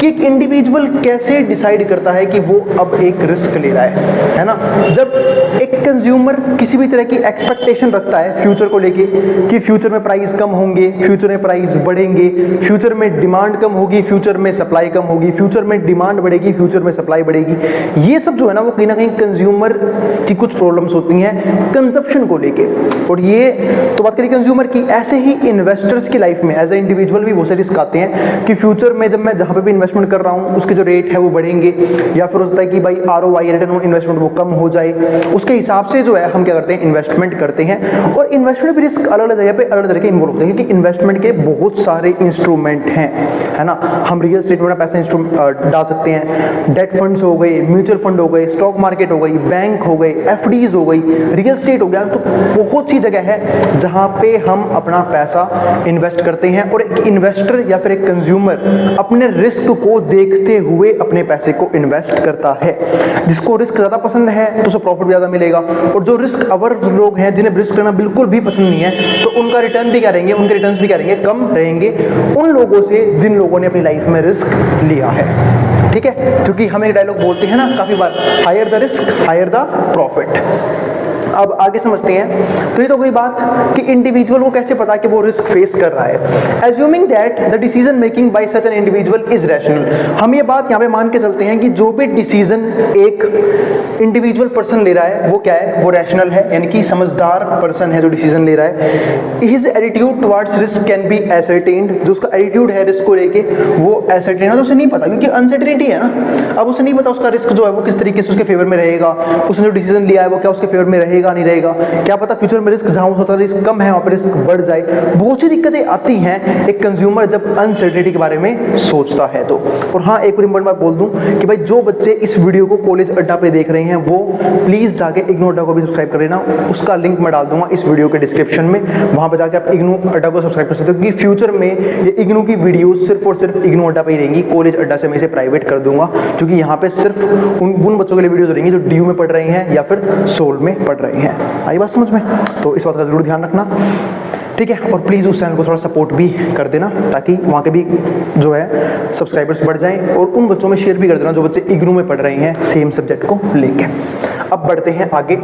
कि एक इंडिविजुअल कैसे डिसाइड करता है कि वो अब एक रिस्क ले रहा है ना। जब एक कंज्यूमर किसी भी तरह की एक्सपेक्टेशन रखता है फ्यूचर को लेके कि फ्यूचर में प्राइस कम होंगे, फ्यूचर में प्राइस बढ़ेंगे, फ्यूचर में डिमांड कम होगी, फ्यूचर में सप्लाई कम होगी, फ्यूचर में डिमांड बढ़ेगी, फ्यूचर में सप्लाई बढ़ेगी, ये सब जो है ना वो कहीं ना कहीं कंज्यूमर की कुछ प्रॉब्लम्स होती हैं कंजप्शन को लेके। और ये तो बात करें कंज्यूमर की, ऐसे ही इन्वेस्टर्स की लाइफ में एज ए इंडिविजुअल भी बहुत से रिस्क आते हैं कि फ्यूचर में जब मैं जहां पे भी इन्वेस्टमेंट कर रहा हूं उसके जो रेट है वो बढ़ेंगे, या फिर होता है कि भाई ROI रिटर्न ऑन इन्वेस्टमेंट वो कम हो जाए, उसके हिसाब से जो है हम क्या करते हैं इन्वेस्टमेंट करते हैं। और इन्वेस्टमेंट भी रिस्क अलग अलग जगह पे अलग तरह के इन्वॉल्व होते हैं, क्योंकि इन्वेस्टमेंट के बहुत सारे इंस्ट्रूमेंट हैं है ना। हम रियल एस्टेट में पैसा डाल सकते हैं, डेट फंड्स हो गए, म्यूचुअल फंड हो गए, स्टॉक मार्केट हो गई, बैंक हो गई, FDs हो गई, रियल एस्टेट हो गया। तो बहुत सी जगह है जहां पे हम अपना पैसा इन्वेस्ट करते हैं, और एक इन्वेस्टर या फिर एक कंज्यूमर अपने रिस्क को देखते हुए अपने पैसे को इन्वेस्ट करता है। जिसको रिस्क ज्यादा पसंद है तो उसे प्रॉफिट ज्यादा मिलेगा, और जो रिस्क अवर लोग हैं जिन्हें रिस्क लेना बिल्कुल भी पसंद नहीं है तो उनका रिटर्न भी क्या रहेंगे, उनके रिटर्न्स भी क्या रहेंगे, कम रहेंगे उन लोगों से जिन लोगों ने अपनी लाइफ में रिस्क लिया है। ठीक है, क्योंकि हम एक डायलॉग बोलते हैं ना काफी बार, higher the risk higher the profit. अब आगे समझते हैं। तो ये तो कोई बात कि इंडिविजुअल को कैसे पता कि वो रिस्क फेस कर रहा है। Assuming that the decision making bye such an individual is rational, हम ये बात यहाँ पे मान के चलते हैं कि जो भी डिसीजन एक इंडिविजुअल पर्सन ले रहा है वो क्या है, वो रैशनल है, यानी कि समझदार पर्सन है जो डिसीजन ले रहा है। His attitude towards risk can be ascertained, जो उसका एटीट्यूड है रिस्क को लेके वो एसर्टेन है, तो उसे नहीं पता क्योंकि अनसर्टेनिटी है ना। अब उसे नहीं पता उसका रिस्क जो है वो किस तरीके से उसके फेवर में रहेगा, उसने जो डिसीजन लिया है वो क्या उसके फेवर में रहेगा रहेगा नहीं रहेगा, क्या पता फ्यूचर में रिस्क जहां होता है रिस्क कम है वहां पर रिस्क बढ़ जाए। बहुत सी दिक्कतें आती हैं एक कंज्यूमर जब अनसर्टेनिटी के बारे में सोचता है तो। और हाँ, एक और इंपॉर्टेंट बात बोल दूं कि भाई जो बच्चे इस वीडियो को कॉलेज अड्डा पे देख रहे हैं वो प्लीज जाके इग्नू अड्डा को भी सब्सक्राइब कर लेना। उसका लिंक मैं डाल दूंगा इस वीडियो के डिस्क्रिप्शन में, वहां पर जाके आप इग्नू अड्डा को सब्सक्राइब कर सकते हो, क्योंकि फ्यूचर में ये इग्नू की वीडियो सिर्फ और सिर्फ इग्नू अड्डा पे ही रहेंगी। कॉलेज अड्डा से मैं इसे प्राइवेट कर दूंगा, क्योंकि यहाँ पे सिर्फ उन बच्चों के लिए वीडियोज रहेंगी जो डीयू में पढ़ रहे हैं या फिर सोल में पढ़ रहे हैं। आई बात समझ में? तो इस बात का जरूर ध्यान रखना, ठीक है। और प्लीज़ उस चैनल को थोड़ा सपोर्ट भी कर देना ताकि वहाँ के भी जो है सब्सक्राइबर्स बढ़ जाएं, और उन बच्चों में शेयर भी कर देना जो बच्चे इग्नू में पढ़ रहे हैं सेम सब्जेक्ट को लेके। अब बढ़ते हैं आगे।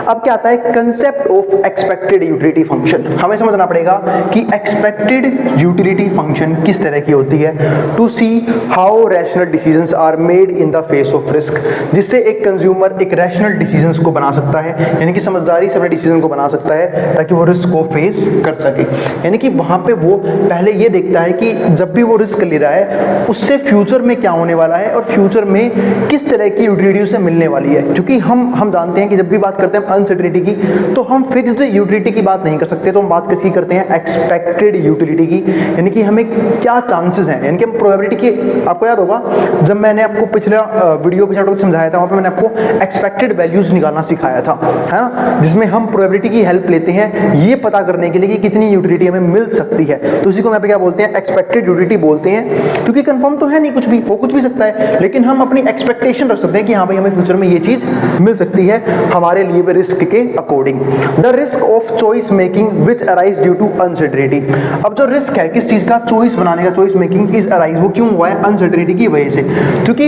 अब क्या आता है concept of expected utility function. हमें समझना पड़ेगा कि एक्सपेक्टेड यूटिलिटी फंक्शन किस तरह की होती है, to see how rational decisions are made in the face of risk, जिससे एक कंज्यूमर एक रैशनल डिसीजंस को बना सकता है, यानी कि समझदारी से अपने डिसीजन को बना सकता है ताकि वो रिस्क को फेस कर सके। यानी कि वहां पे वो पहले ये देखता है कि जब भी वो रिस्क ले रहा है उससे फ्यूचर में क्या होने वाला है और फ्यूचर में किस तरह की यूटिलिटी उसे मिलने वाली है। क्योंकि हम जानते हैं कि जब भी बात करते हैं अनसर्टेनिटी की तो हम फिक्स्ड यूटिलिटी की बात नहीं कर सकते, तो हम बात किसकी करते हैं, एक्सपेक्टेड यूटिलिटी की, यानी कि हमें क्या चांसेस हैं, यानी कि हम प्रोबेबिलिटी की। आपको याद होगा जब मैंने आपको पिछला टॉपिक समझाया था वहां पे मैंने आपको एक्सपेक्टेड वैल्यूज निकालना सिखाया था, है ना, जिसमें हम प्रोबेबिलिटी की हेल्प लेते हैं ये पता करने के लिए कि कितनी यूटिलिटी हमें मिल सकती है। तो उसी को यहाँ पे क्या बोलते हैं, एक्सपेक्टेड यूटिलिटी बोलते हैं, क्योंकि कंफर्म तो है नहीं, कुछ भी हो कुछ भी सकता है, लेकिन हम अपनी एक्सपेक्टेशन रख सकते हैं कि हाँ भाई हमें फ्यूचर में ये चीज मिल सकती है हमारे लिए रिस्क के according. The risk of choice making which arise due to uncertainty. अब जो रिस्क है किस चीज का, चॉइस बनाने का, चॉइस मेकिंग इज अराइज, वो क्यों हुआ है, अनसर्टेनिटी की वजह से। क्योंकि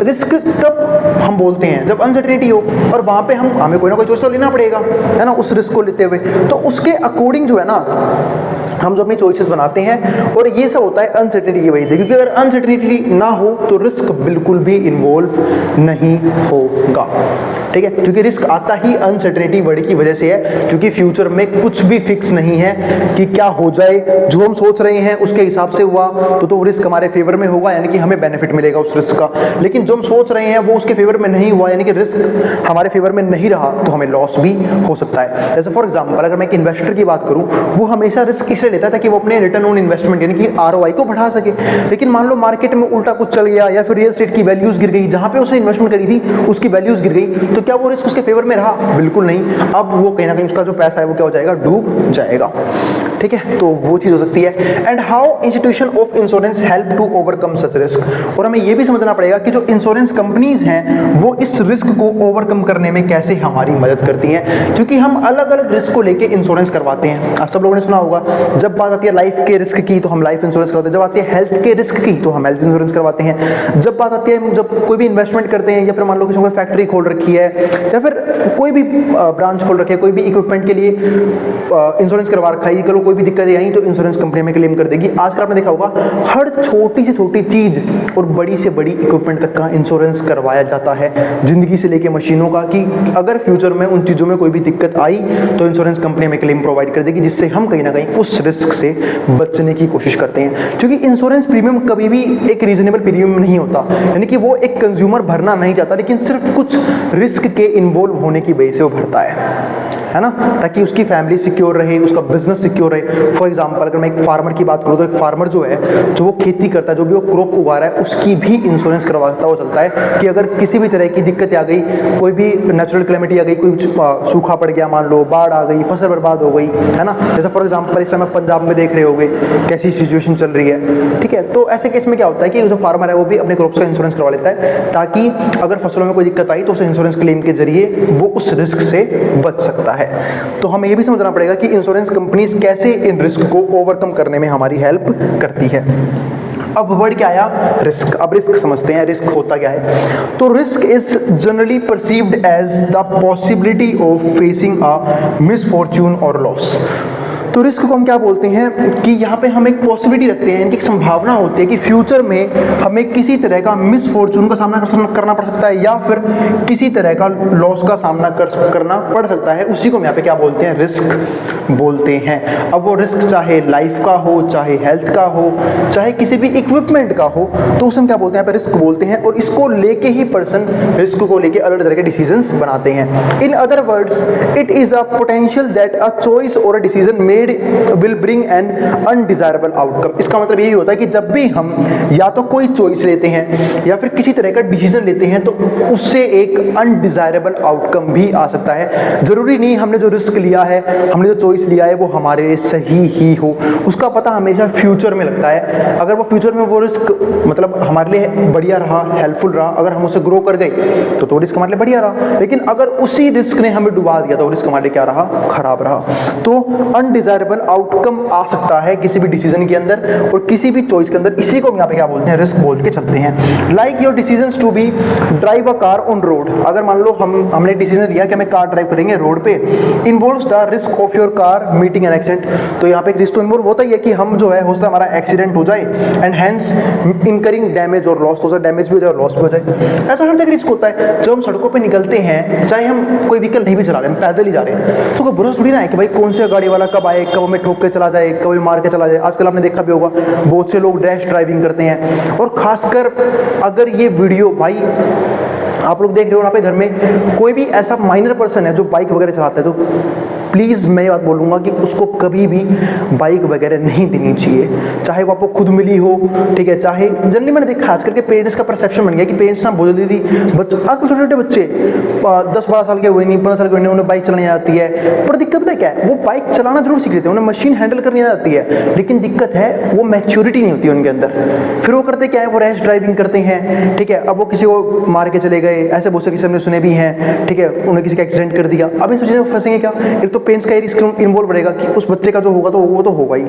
रिस्क तब हम बोलते हैं जब अनसर्टेनिटी हो, और वहां पे हमें कोई ना कोई चॉइस तो लेना पड़ेगा, है ना, उस रिस्क को लेते हुए। तो उसके अकॉर्डिंग जो है ना हम जो अपनी चॉइसेस बनाते हैं, और ये सब होता है अनसर्टेनिटी की वजह से। क्योंकि अगर अनसर्टेनिटी ना हो तो रिस्क बिल्कुल भी इन्वॉल्व नहीं होगा, ठीक है। क्योंकि रिस्क आता ही अनसर्टेनिटी वर्ड की वजह से है, क्योंकि फ्यूचर में कुछ भी फिक्स नहीं है कि क्या हो जाए। जो हम सोच रहे हैं उसके हिसाब से हुआ तो वो रिस्क हमारे फेवर में होगा, यानी कि हमें बेनिफिट मिलेगा उस रिस्क का। लेकिन जो हम सोच रहे हैं वो उसके फेवर में नहीं हुआ, यानी कि रिस्क हमारे फेवर में नहीं रहा, तो हमें लॉस भी हो सकता है। जैसे फॉर एग्जाम्पल अगर मैं एक इन्वेस्टर की बात करूं, वो हमेशा रिस्क इसलिए लेता है ताकि वो अपने रिटर्न ऑन इन्वेस्टमेंट यानी कि ROI को बढ़ा सके। लेकिन मान लो मार्केट में उल्टा कुछ चल गया, या फिर रियल एस्टेट की वैल्यूज गिर गई, जहां पे उसने इन्वेस्टमेंट करी थी उसकी वैल्यूज गिर गई, तो क्या वो रिस्क उसके फेवर में रहा? बिल्कुल नहीं। अब वो कहीं ना कहीं उसका जो पैसा है वो क्या हो जाएगा, डूब जाएगा, ठीक है। तो वो चीज हो सकती है। And how institution of insurance help to overcome such risk. और हमें ये भी समझना पड़ेगा कि जो इंश्योरेंस कंपनीज हैं वो इस रिस्क को ओवरकम करने में कैसे हमारी मदद करती हैं, क्योंकि हम अलग अलग रिस्क को लेके इंश्योरेंस करवाते हैं। आप सब लोगों ने सुना होगा, जब बात आती है लाइफ के रिस्क की तो हम लाइफ इंश्योरेंस करवाते हैं, जब आती है हेल्थ के रिस्क की तो हम हेल्थ इंश्योरेंस करवाते हैं, जब बात आती है जब कोई भी इन्वेस्टमेंट करते हैं, या फिर मान लो किसी को फैक्ट्री खोल रखी है, या फिर कोई भी ब्रांच खोल रखी है, कोई भी इक्विपमेंट के लिए इंश्योरेंस करवा रखा है, चलो कोई भी दिक्कत आई तो इंश्योरेंस कंपनी में क्लेम कर देगी। आजकल आपने देखा होगा हर छोटी से छोटी चीज और बड़ी से बड़ी इक्विपमेंट तक का इंश्योरेंस करवाया जाता है, जिंदगी से लेके मशीनों का, कि अगर फ्यूचर में उन चीजों में कोई भी दिक्कत आई तो इंश्योरेंस कंपनी हमें क्लेम प्रोवाइड कर देगी, जिससे हम कहीं ना कहीं उस रिस्क से बचने की कोशिश करते हैं। क्योंकि इंश्योरेंस प्रीमियम कभी भी एक रीजनेबल प्रीमियम नहीं होता, यानी कि वो एक कंज्यूमर भरना नहीं चाहता, लेकिन सिर्फ कुछ रिस्क के इन्वॉल्व होने की वजह से वो भरता है ना, ताकि उसकी फैमिली सिक्योर रहे, उसका बिजनेस सिक्योर रहे। फॉर एग्जांपल अगर मैं एक फार्मर की बात करूं तो एक फार्मर जो है, जो वो खेती करता है, जो भी वो क्रॉप उगा रहा है, उसकी भी इंश्योरेंस करवाता हुआ चलता है कि अगर किसी भी तरह की दिक्कत आ गई, कोई भी नेचुरल कैलेमिटी आ गई, कोई सूखा पड़ गया, मान लो बाढ़ आ गई, फसल बर्बाद हो गई, है ना, जैसे फॉर एग्जाम्पल इस समय पंजाब में देख रहे होगे कैसी सिचुएशन चल रही है, ठीक है। तो ऐसे केस में क्या होता है कि जो फार्मर है वो भी अपने क्रॉप्स का इंश्योरेंस करवा लेता है, ताकि अगर फसलों में कोई दिक्कत आई तो उसे इंश्योरेंस क्लेम के जरिए वो उस रिस्क से बच सकता है। तो हमें ये भी समझना पड़ेगा कि इंश्योरेंस कंपनीज कैसे इन रिस्क को ओवरकम करने में हमारी हेल्प करती है। अब वर्ड क्या आया, रिस्क। अब रिस्क समझते हैं, रिस्क होता क्या है। तो risk is generally perceived as the possibility of facing a misfortune और लॉस। तो रिस्क को हम क्या बोलते हैं कि यहाँ पे हम एक पॉसिबिलिटी रखते हैं, इनकी एक संभावना होती है कि फ्यूचर में हमें किसी तरह का मिसफॉर्चून का सामना करना पड़ सकता है, या फिर किसी तरह का लॉस का सामना करना पड़ सकता है। उसी को हम यहाँ पे क्या बोलते हैं, रिस्क बोलते हैं। अब वो रिस्क चाहे लाइफ का हो, चाहे हेल्थ का हो, चाहे किसी भी इक्विपमेंट का हो, तो उसे हम क्या बोलते हैं, यहाँ पे रिस्क बोलते हैं। और इसको लेके ही पर्सन रिस्क को लेके अलग तरह के डिसीजंस बनाते हैं। In other words, it is a potential that a choice और a decision made will bring an undesirable outcome. इसका मतलब यही होता है कि जब भी हम या तो कोई चॉइस लेते हैं या फिर किसी तरह का डिसीजन लेते हैं तो उससे एक अनडिजायरेबल आउटकम भी आ सकता है। जरूरी नहीं हमने जो रिस्क लिया है, हमने जो चॉइस लिया है वो हमारे लिए सही ही हो, उसका पता हमेशा फ्यूचर में लगता है। अगर वो फ्यूचर में वो रिस्क मतलब हमारे लिए बढ़िया रहा, हेल्पफुल रहा, अगर हम उससे ग्रो कर गए तो रिस्क हमारे लिए बढ़िया रहा। लेकिन अगर उसी रिस्क ने हमें डुबा दिया तो रिस्क हमारे लिए क्या रहा, खराब रहा। तो अनडिजायरेबल आउटकम आ सकता है किसी भी डिसीजन के अंदर और किसी भी चॉइस के अंदर। इसी को यहाँ पे क्या बोलते हैं, रिस्क बोल के चलते हैं। Like your decisions to be drive a car on road. अगर मान लो हमने डिसीजन लिया कि हमें कार ड्राइव करेंगे रोड पे, involves the risk of your car meeting an accident. तो यहाँ पे एक रिस्क तो इन्वॉल्व होता ही है कि हम जो है हो सकता है हमारा एक्सीडेंट हो जाए एंड हेंस इनकरिंग डैमेज और लॉस, तो डैमेज भी हो जाए और लॉस भी हो जाए। ऐसा हर जगह रिस्क होता है। जब हम सड़कों पे निकलते हैं, चाहे हम कोई व्हीकल नहीं भी चला रहे, हम पैदल ही जा रहे हैं, तो कोई बुरा थोड़ी ना है कि भाई कौन से गाड़ी वाला कब आए, कब हमें ठोक के चला जाए, कब मार के चला जाए। आजकल आपने देखा भी होगा बहुत से लोग रैश ड्राइविंग करते हैं। और खासकर अगर ये वीडियो भाई आप लोग देख रहे हो वहाँ पे घर में कोई भी ऐसा माइनर पर्सन है जो बाइक वगैरह चलाता है, तो प्लीज़ मैं ये बात बोलूँगा कि उसको कभी भी बाइक वगैरह नहीं देनी चाहिए, चाहे वो आपको खुद मिली हो, ठीक है। चाहे जनरली मैंने देखा आजकल के पेरेंट्स का परसेप्शन बन गया कि पेरेंट्स ना बोल जल्दी बच्चों, आजकल छोटे छोटे बच्चे 10-12 साल के हुए नहीं, 15 साल के हुए नहीं, उन्हें बाइक चलानी आती है। पर दिक्कत है क्या है, वो बाइक चलाना जरूर सीख लेते हैं, उन्हें मशीन हैंडल करनी आती है, लेकिन दिक्कत है वो मैच्योरिटी नहीं होती है उनके अंदर। फिर वो करते क्या है, वो रैश ड्राइविंग करते हैं, ठीक है। अब वो किसी को मार के चले गए, ऐसे बहुत से किसी हमने सुने भी हैं, ठीक है। उन्हें किसी का एक्सीडेंट कर दिया। अब इन सब चीज़ों में फंसेंगे क्या, एक तो पेरेंट्स का रिस्क इन्वॉल्व रहेगा कि उस बच्चे का जो होगा तो वो तो होगा ही।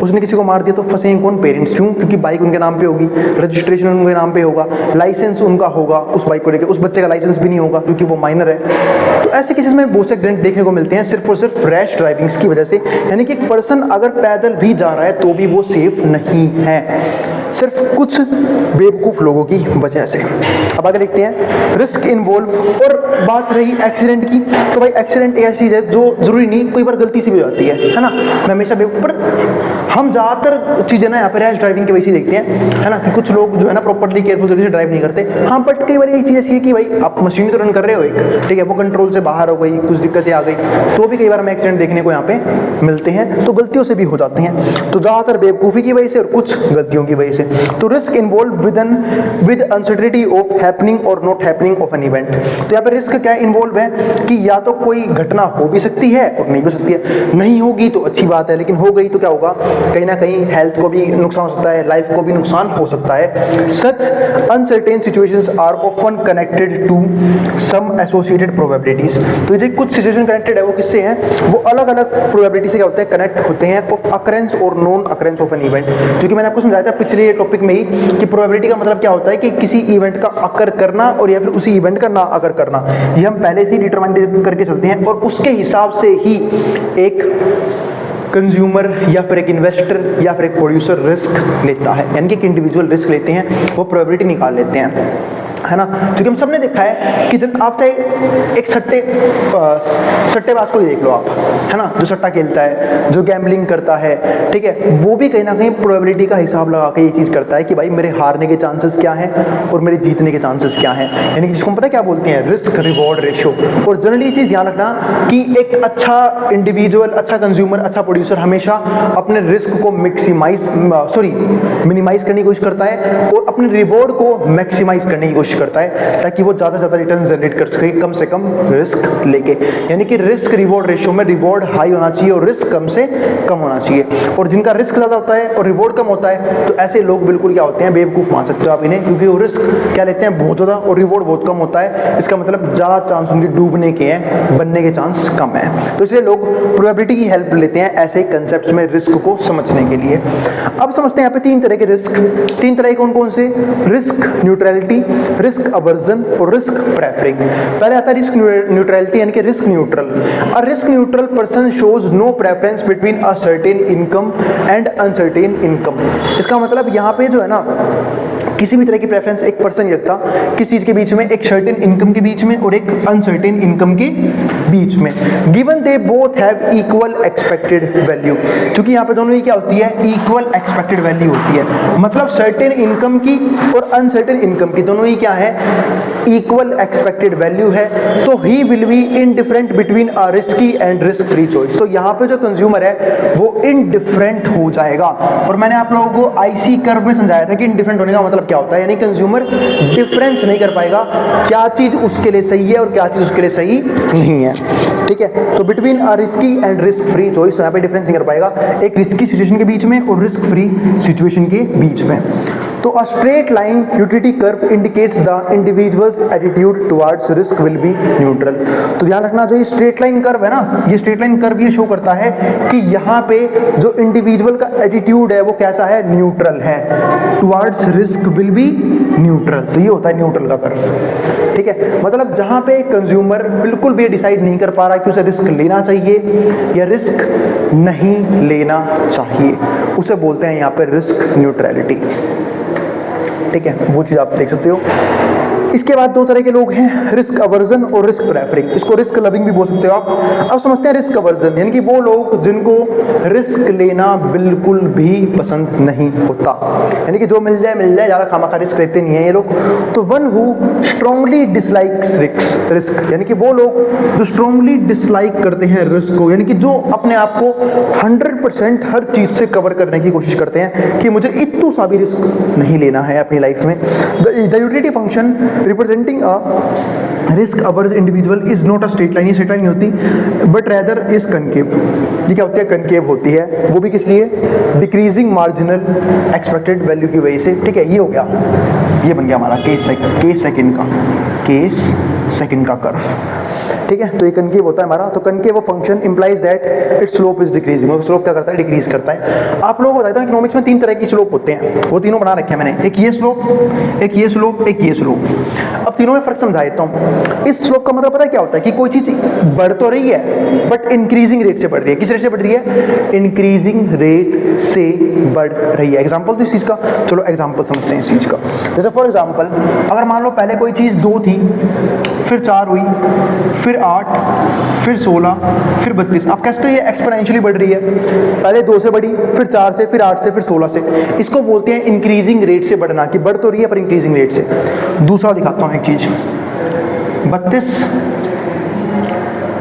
उसने किसी को मार दिया तो फंसेंगे कौन, पेरेंट्स। क्यों, क्योंकि बाइक उनके नाम पे होगी, रजिस्ट्रेशन उनके नाम पे होगा, लाइसेंस उनका होगा उस बाइक को लेकर, उस बच्चे का लाइसेंस भी नहीं होगा क्योंकि वो माइनर है। तो ऐसे केसेस में बहुत से एक्सीडेंट देखने को मिलते हैं सिर्फ और सिर्फ रैश ड्राइविंग की वजह से। यानी कि एक पर्सन अगर पैदल भी जा रहा है तो भी वो सेफ नहीं है, सिर्फ कुछ बेवकूफ लोगों की वजह से। अब आगे देखते हैं रिस्क इन्वॉल्व। और बात रही एक्सीडेंट की, तो भाई एक्सीडेंट एक ऐसी चीज है जो जरूरी नहीं कोई बार गलती से भी हो जाती है ना। मैं हमेशा पर हम ज्यादातर चीजें ना यहाँ पे रैश ड्राइविंग की वजह से देखते हैं, है ना, कि कुछ लोग जो है ना प्रॉपर्ली केयरफुल तरीके से ड्राइव नहीं करते। हाँ, बट कई बार एक चीज ऐसी है कि भाई आप मशीन तो रन कर रहे हो एक, ठीक है, वो कंट्रोल से बाहर हो गई, कुछ दिक्कतें आ गई, तो भी कई बार हमें एक्सीडेंट देखने को यहाँ पे मिलते हैं। तो गलतियों से भी हो जाते हैं, तो ज्यादातर बेवकूफी की वजह से और कुछ गलतियों की वजह से। तो risk involve with uncertainty of happening और not happening of an event. तो यहाँ पे रिस्क क्या इन्वॉल्व है कि या तो कोई घटना हो भी सकती है और नहीं भी हो सकती है। नहीं होगी तो अच्छी बात है, लेकिन हो गई तो क्या होगा, कहीं ना कहीं हेल्थ को भी नुकसान हो सकता है, लाइफ को भी नुकसान हो सकता है। Such uncertain situations are often connected to some associated probabilities. तो ये कुछ सिचुएशन कनेक्टेड है वो किससे है, वो अलग अलग प्रोबेबिलिटी से क्या होते हैं, कनेक्ट होते हैं ऑफ अकरेंस और non occurrence of an event. क्योंकि मैंने आपको समझाया था पिछले टॉपिक में ही कि प्रोबेबिलिटी का मतलब क्या होता है कि किसी इवेंट का अकर करना और या फिर उसी इवेंट का ना अकर करना, ये हम पहले से ही डिटरमाइन करके चलते हैं और उसके हिसाब से ही एक कंज्यूमर या फिर एक इन्वेस्टर या फिर एक प्रोड्यूसर रिस्क लेता है। यानी कि एक इंडिविजुअल रिस्क लेते हैं, वो प्रोबेबिलिटी निकाल लेते हैं, है ना। क्योंकि हम सबने देखा है कि जब आप चाहे एक सट्टेबाज को ही देख लो आप, है ना, जो सट्टा खेलता है, जो गैम्बलिंग करता है, ठीक है, वो भी कहीं ना कहीं प्रोबेबिलिटी का हिसाब लगा के ये चीज करता है कि भाई मेरे हारने के चांसेस क्या हैं और मेरे जीतने के चांसेस क्या हैं। यानी कि जिसको हम पता है क्या बोलते हैं, रिस्क रिवॉर्ड रेशियो। और जनरली ये चीज ध्यान रखना कि एक अच्छा इंडिविजुअल, अच्छा कंज्यूमर, अच्छा प्रोड्यूसर हमेशा अपने रिस्क को मिनिमाइज करने की कोशिश करता है और अपने रिवॉर्ड को मैक्सिमाइज करने की कोशिश करता है ताकि वो ज्यादा से ज्यादा रिटर्न जनरेट कर सके कम से कम रिस्क लेके। यानी कि रिस्क रिवॉर्ड रेशियो में रिवॉर्ड हाई होना चाहिए और रिस्क कम से कम होना चाहिए। और जिनका रिस्क ज्यादा होता है और रिवॉर्ड कम होता है तो ऐसे लोग बिल्कुल क्या होते हैं, बेवकूफ मान सकते हो आप इन्हें, क्योंकि वो रिस्क क्या लेते हैं बहुत ज्यादा और रिवॉर्ड बहुत कम होता है। इसका मतलब ज्यादा चांस उनके डूबने के हैं, बनने के चांस कम है। तो इसलिए लोग प्रोबेबिलिटी की हेल्प लेते हैं ऐसे कंसेप्ट में रिस्क को समझने के लिए। अब समझते हैं यहाँ पे तीन तरह के रिस्क, तीन तरह कौन कौन से, रिस्क न्यूट्रलिटी, रिस्क अवर्जन और रिस्क प्रेफरिंग। पहले आता है रिस्क न्यूट्रलिटी यानी कि risk neutral. A risk neutral person shows no preference between a certain income and uncertain income. इसका मतलब यहाँ पे जो है ना, किसी भी तरह की प्रेफरेंस एक पर्सन नहीं रखता किस चीज के बीच में, एक सर्टेन इनकम के बीच में और एक अनसर्टेन इनकम के बीच में। Given they both have equal expected value, क्योंकि यहाँ पे दोनों ही क्या होती है, इक्वल एक्सपेक्टेड वैल्यू होती है। मतलब सर्टेन इनकम की और अनसर्टेन इनकम की दोनों ही क्या है, इक्वल एक्सपेक्टेड वैल्यू है। तो he will be indifferent between a risky and risk free choice. तो यहाँ पे जो कंज्यूमर है वो इनडिफरेंट हो जाएगा। और मैंने आप लोगों को आईसी कर्व में समझाया था कि इनडिफरेंट होने का मतलब क्या होता है, यानी कंज्यूमर डिफरेंस नहीं कर पाएगा क्या चीज उसके लिए सही है और क्या चीज उसके लिए सही नहीं है। ठीक है, तो between a risky and risk free choice, यहाँ पे डिफरेंस नहीं कर पाएगा एक रिस्की सिचुएशन के बीच में और रिस्क फ्री सिचुएशन के बीच में। तो a straight line utility curve indicates the individuals attitude towards risk will be neutral. तो ध्यान रखना, जो ये स्ट्रेट लाइन कर्व है ना, ये स्ट्रेट लाइन कर्व ये शो करता है कि यहाँ पे जो इंडिविजुअल का एटीट्यूड है वो कैसा है, न्यूट्रल है, towards risk will be neutral. तो ये होता है न्यूट्रल का कर्व। ठीक है, मतलब जहाँ पे कंज्यूमर बिल्कुल भी डिसाइड नहीं कर पा रहा कि उसे रिस्क लेना चाहिए या रिस्क नहीं लेना चाहिए, उसे बोलते हैं यहाँ पे रिस्क न्यूट्रलिटी। ठीक है, वो चीज आप देख सकते हो। इसके बाद दो तरह के लोग हैं, रिस्क अवर्जन और रिस्क प्रेफरिंग। इसको रिस्क लविंग भी बोल सकते हो आप। अब समझते हैं रिस्क अवर्जन, यानी कि वो लोग जिनको रिस्क लेना बिल्कुल भी पसंद नहीं होता, यानी कि जो मिल जाए ज़्यादा खामखा रिस्क लेते नहीं है ये लोग। तो one who strongly dislikes risk, यानी कि वो लोग जो स्ट्रांगली डिसलाइक करते हैं रिस्क को, यानी कि जो अपने आप को 100% हर चीज से कवर करने की कोशिश करते हैं कि मुझे इतना सा भी रिस्क नहीं लेना है अपनी लाइफ में। The utility function representing a risk averse individual is not a straight line, ये straight line नहीं होती, but rather is concave। ये क्या होती है, concave होती है। वो भी किस लिए, decreasing marginal expected value की वजह से। ठीक है, ये हो गया, ये बन गया हमारा केस सेकंड का कर्व। ठीक है, तो ये कनकेव होता है हमारा। तो concave function implies that it's slope is decreasing. वो स्लोप क्या करता है, डिक्रीज करता है। आप लोगों को बताता हूं इकोनॉमिक्स में तीन तरह की स्लोप होते हैं, वो तीनों बना रखे हैं मैंने, एक ये स्लोप, एक ये स्लोप, एक ये स्लोप। अब तीनों में फर्क समझा देता हूं। इस स्लोप का मतलब पता है क्या होता है, कि कोई चीज बढ़ तो रही है बट इंक्रीजिंग रेट से बढ़ रही है। किस रेट से बढ़ रही है, इंक्रीजिंग रेट से बढ़ रही है। एग्जाम्पल तो इस चीज का, चलो एग्जाम्पल समझते हैं इस चीज का। जैसे फॉर एग्जाम्पल, अगर मान लो पहले कोई चीज 2 थी, फिर 4 हुई, फिर 8, फिर 16, फिर 32। आप कहते हो ये एक्सपोनेंशियली बढ़ रही है, पहले 2 से बढ़ी, फिर 4 से, फिर 8 से, फिर 16 से। इसको बोलते हैं इंक्रीजिंग रेट से बढ़ना, कि बढ़ तो रही है पर इंक्रीजिंग रेट से। दूसरा दिखाता हूं एक चीज, 32,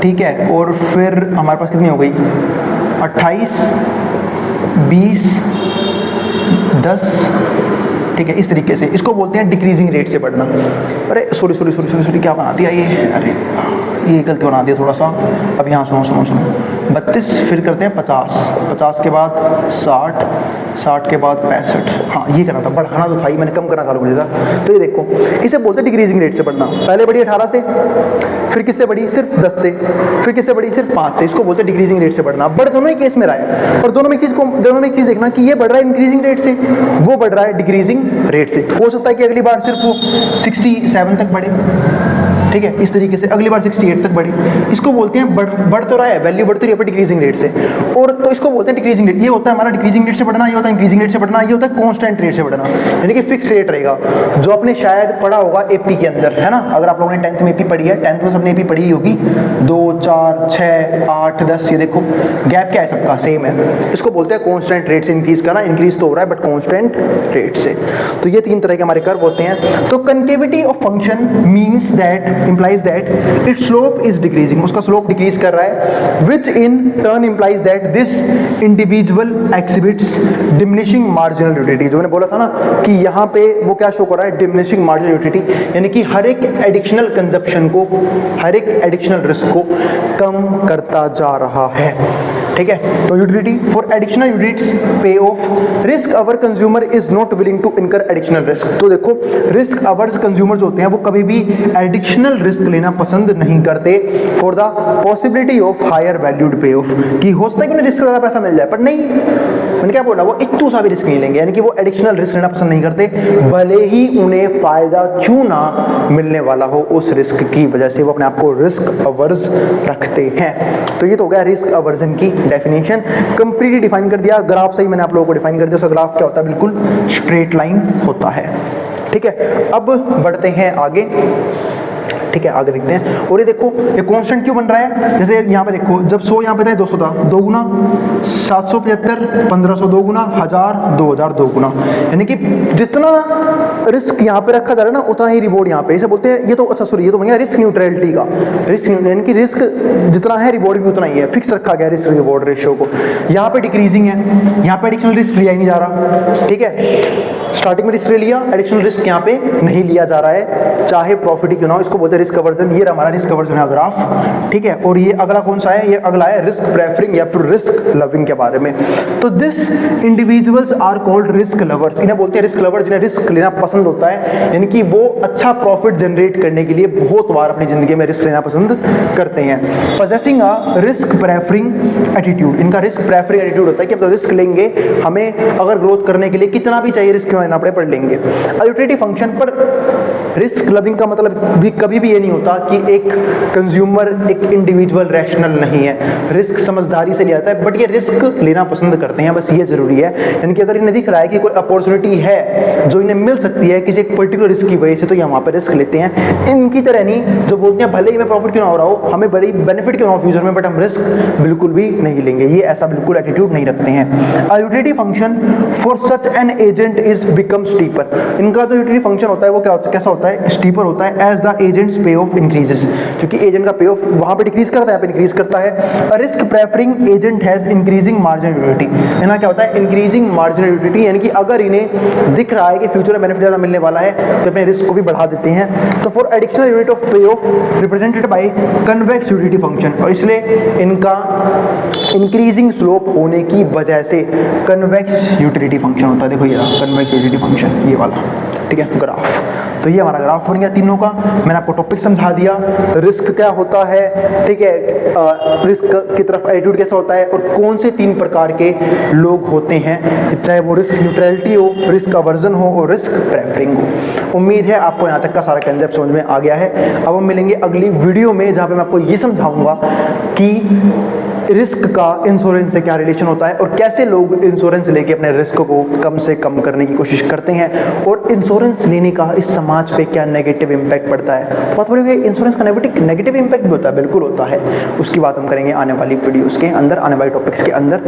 ठीक है, और फिर हमारे पास कितनी हो गई, 28, 20, 10, ठीक है, इस तरीके से। इसको बोलते हैं डिक्रीजिंग रेट से बढ़ना। अरे सॉरी क्या बना दिया ये, अरे ये गलती बना दिया थोड़ा सा। अब यहाँ सुनो 32, फिर करते हैं 50, 50 के बाद 60, 60 के बाद 65। हाँ, ये करना था, बढ़ाना तो था ही, मैंने कम करना चालू कर दिया था। तो ये देखो, इसे बोलते हैं डिक्रीजिंग रेट से बढ़ना। पहले बढ़ी 18 से, फिर किससे बढ़ी, सिर्फ 10 से, फिर किससे बढ़ी, सिर्फ 5 से। इसको बोलते हैं डिक्रीजिंग रेट से बढ़ना। बढ़ दोनों ही केस में रहा है, और दोनों में एक चीज देखना कि ये बढ़ रहा है इंक्रीजिंग रेट से, वो बढ़ रहा है डिक्रीजिंग रेट से। हो सकता है कि अगली बार सिर्फ वो 67 तक बढ़े, ठीक है, इस तरीके से अगली बार 68 तक बढ़ी। इसको बोलते हैं बढ़ तो रहा है, वैल्यू बढ़ तो रही है पर डिक्रीजिंग रेट से। और तो इसको बोलते हैं डिक्रीजिंग रेट। ये होता है हमारा डिक्रीजिंग रेट से बढ़ना, ये होता है इंक्रीजिंग रेट से बढ़ना, ये होता है कांस्टेंट रेट से बढ़ना, यानी कि फिक्स रेट रहेगा। जो आपने शायद पढ़ा होगा एपी के अंदर, है ना, अगर आप लोगों ने 10th में एपी पढ़ी है, 10th में सबने एपी पढ़ी होगी, 2, 4, 6, 8, 10, ये देखो गैप क्या है, सबका सेम है। इसको बोलते हैं कांस्टेंट रेट से इंक्रीज करना। इंक्रीज तो हो रहा है बट कांस्टेंट रेट से। तो ये 3 तरह के हमारे कर्व होते हैं। तो concavity of function means that, implies that its slope is decreasing, उसका स्लोप डिक्रीज कर रहा है, which in turn implies that this individual exhibits diminishing marginal utility। जो मैंने बोला था ना कि यहाँ पे वो क्या शो कर रहा है, diminishing marginal utility, यानी कि हर एक एडिशनल कंजप्शन को, हर एक एडिशनल रिस्क को कम करता जा रहा है। ठीक ठीक है। तो utility for additional units pay off risk our consumer is not willing to incur additional risk. तो देखो रिस्क अवर्स कंज्यूमर जो होते हैं वो कभी भी एडिशनल रिस्क लेना पसंद नहीं करते for the possibility of higher valued pay off, कि हो सकता है कि उन्हें रिस्क ज़्यादा पैसा मिल जाए, पर नहीं, मैंने क्या बोला, वो इतू सा भी रिस्क नहीं लेंगे, यानी कि वो एडिशनल रिस्क लेना पसंद नहीं करते, भले ही उन्हें फायदा क्यों ना मिलने वाला हो उस रिस्क की वजह से, वो अपने आप को रिस्क अवर्स रखते हैं। तो ये तो हो गया रिस्क अवर्जन की डेफिनेशन, कंप्लीटली डिफाइन कर दिया। ग्राफ से ही मैंने आप लोगों को डिफाइन कर दिया। उसका ग्राफ क्या होता है, बिल्कुल स्ट्रेट लाइन होता है, ठीक है। अब बढ़ते हैं आगे, ठीक है, आगे देखते हैं। और ये देखो ये कांस्टेंट क्यों बन रहा है, जैसे यहाँ पे देखो जब 100 यहाँ पे था 200 था, 2 गुना 775, 1500 2 गुना 1000, 2000 2 गुना, यानी कि जितना रिस्क यहाँ पे रखा जा रहा है ना उतना ही रिवॉर्ड यहाँ पे, इसे बोलते हैं, ये तो अच्छा सॉरी ये तो बन गया रिस्क न्यूट्रलिटी का, रिस्क यानी कि रिस्क जितना है रिवॉर्ड भी उतना ही है, फिक्स रखा गया रिस्क रिवॉर्ड रेशियो को। यहाँ पे डिक्रीजिंग है, यहाँ पे एडिशनल रिस्क लिया ही नहीं जा रहा, ठीक है, स्टार्टिंग में रिस्क ले लिया, एडिशनल रिस्क यहाँ पे नहीं लिया जा रहा है, चाहे प्रॉफिट क्यों ना हो, इसको बोलते हैं रिस्क अवर्जन। ये हमारा रिस्क अवर्जन है ग्राफ, ठीक है। और ये अगला कौन सा है, ये अगला है रिस्क प्रेफरिंग या फिर रिस्क लविंग के बारे में। तो this individuals are called risk lovers, इन्हें बोलते हैं रिस्क लवर्स, जिन्हें रिस्क लेना पसंद होता है, यानी कि वो अच्छा प्रॉफिट जनरेट करने के लिए बहुत बार अपनी जिंदगी में रिस्क लेना पसंद करते हैं। Possessing a risk preferring attitude, इनका रिस्क प्रेफरिंग एटीट्यूड होता है कि अब तो रिस्क लेंगे, हमें अगर ग्रोथ करने के लिए कितना भी चाहिए रिस्क क्यों लेना पड़े पर लेंगे। यूटिलिटी फंक्शन पर रिस्क लविंग का मतलब भी कभी भी ये नहीं होता कि एक कंज्यूमर एक इंडिविजुअल रैशनल नहीं है, रिस्क समझदारी से लिया जाता है, बट ये रिस्क लेना पसंद करते हैं, बस ये जरूरी है। यानी कि अगर इन्हें दिख रहा है कि कोई अपॉर्चुनिटी है जो इन्हें मिल सकती है किसी एक पर्टिकुलर रिस्क की वजह से, तो ये वहाँ पर रिस्क लेते हैं। इनकी तरह नहीं जो बोलते हैं भले ही हमें प्रॉफिट क्यों ना हो रहा हो, हमें बड़ी बेनिफिट क्यों ना हो फ्यूचर में, बट हम रिस्क बिल्कुल भी नहीं लेंगे, ये ऐसा बिल्कुल एटीट्यूड नहीं रखते हैं। A utility function for such an agent is become steeper, इनका जो यूटिलिटी फंक्शन होता है वो कैसा होता है, स्टीपर होता है, एज द एजेंट्स पे ऑफ इंक्रीजेस, क्योंकि एजेंट का पे ऑफ वहां पे डिक्रीज करता है, यहाँ पे इंक्रीज करता है। Risk preferring agent has increasing marginal utility, इनका क्या होता है, इंक्रीजिंग मार्जिनल यूटिलिटी, यानी कि अगर इन्हें दिख रहा है कि फ्यूचर में बेनिफिट ज़्यादा मिलने वाला है तो अपने रिस्क को भी बढ़ा देते हैं। तो फॉर एडिशनल यूनिट ऑफ पे of represented by convex utility function, और इसलिए इनका इंक्रीजिंग स्लोप होने की वजह से कन्वेक्स यूटिलिटी फंक्शन होता है। देखो ये कन्वेक्स यूटिलिटी फंक्शन, ये वाला, ठीक है, ग्राफ। तो ये हमारा ग्राफ बन गया तीनों का, मैंने आपको टॉपिक समझा दिया, रिस्क क्या होता है, ठीक है, रिस्क की तरफ एटीट्यूड कैसा होता है, और कौन से 3 प्रकार के लोग होते हैं, चाहे वो रिस्क न्यूट्रलिटी हो, रिस्क अवर्जन हो और रिस्क प्रेफरिंग हो। उम्मीद है आपको यहाँ तक का सारा कंसेप्ट समझ में आ गया है। अब हम मिलेंगे अगली वीडियो में जहाँ पे मैं आपको ये समझाऊंगा कि रिस्क का इंश्योरेंस से क्या रिलेशन होता है और कैसे लोग इंश्योरेंस लेके अपने रिस्क को कम से कम करने की कोशिश करते हैं, और इंश्योरेंस लेने का इस समाज पे क्या नेगेटिव इंपैक्ट पड़ता है। बहुत बड़ी इंश्योरेंस का नेगेटिव इंपैक्ट भी होता है, बिल्कुल होता है, उसकी बात हम करेंगे आने वाली वीडियोस के अंदर, आने वाले टॉपिक्स के अंदर।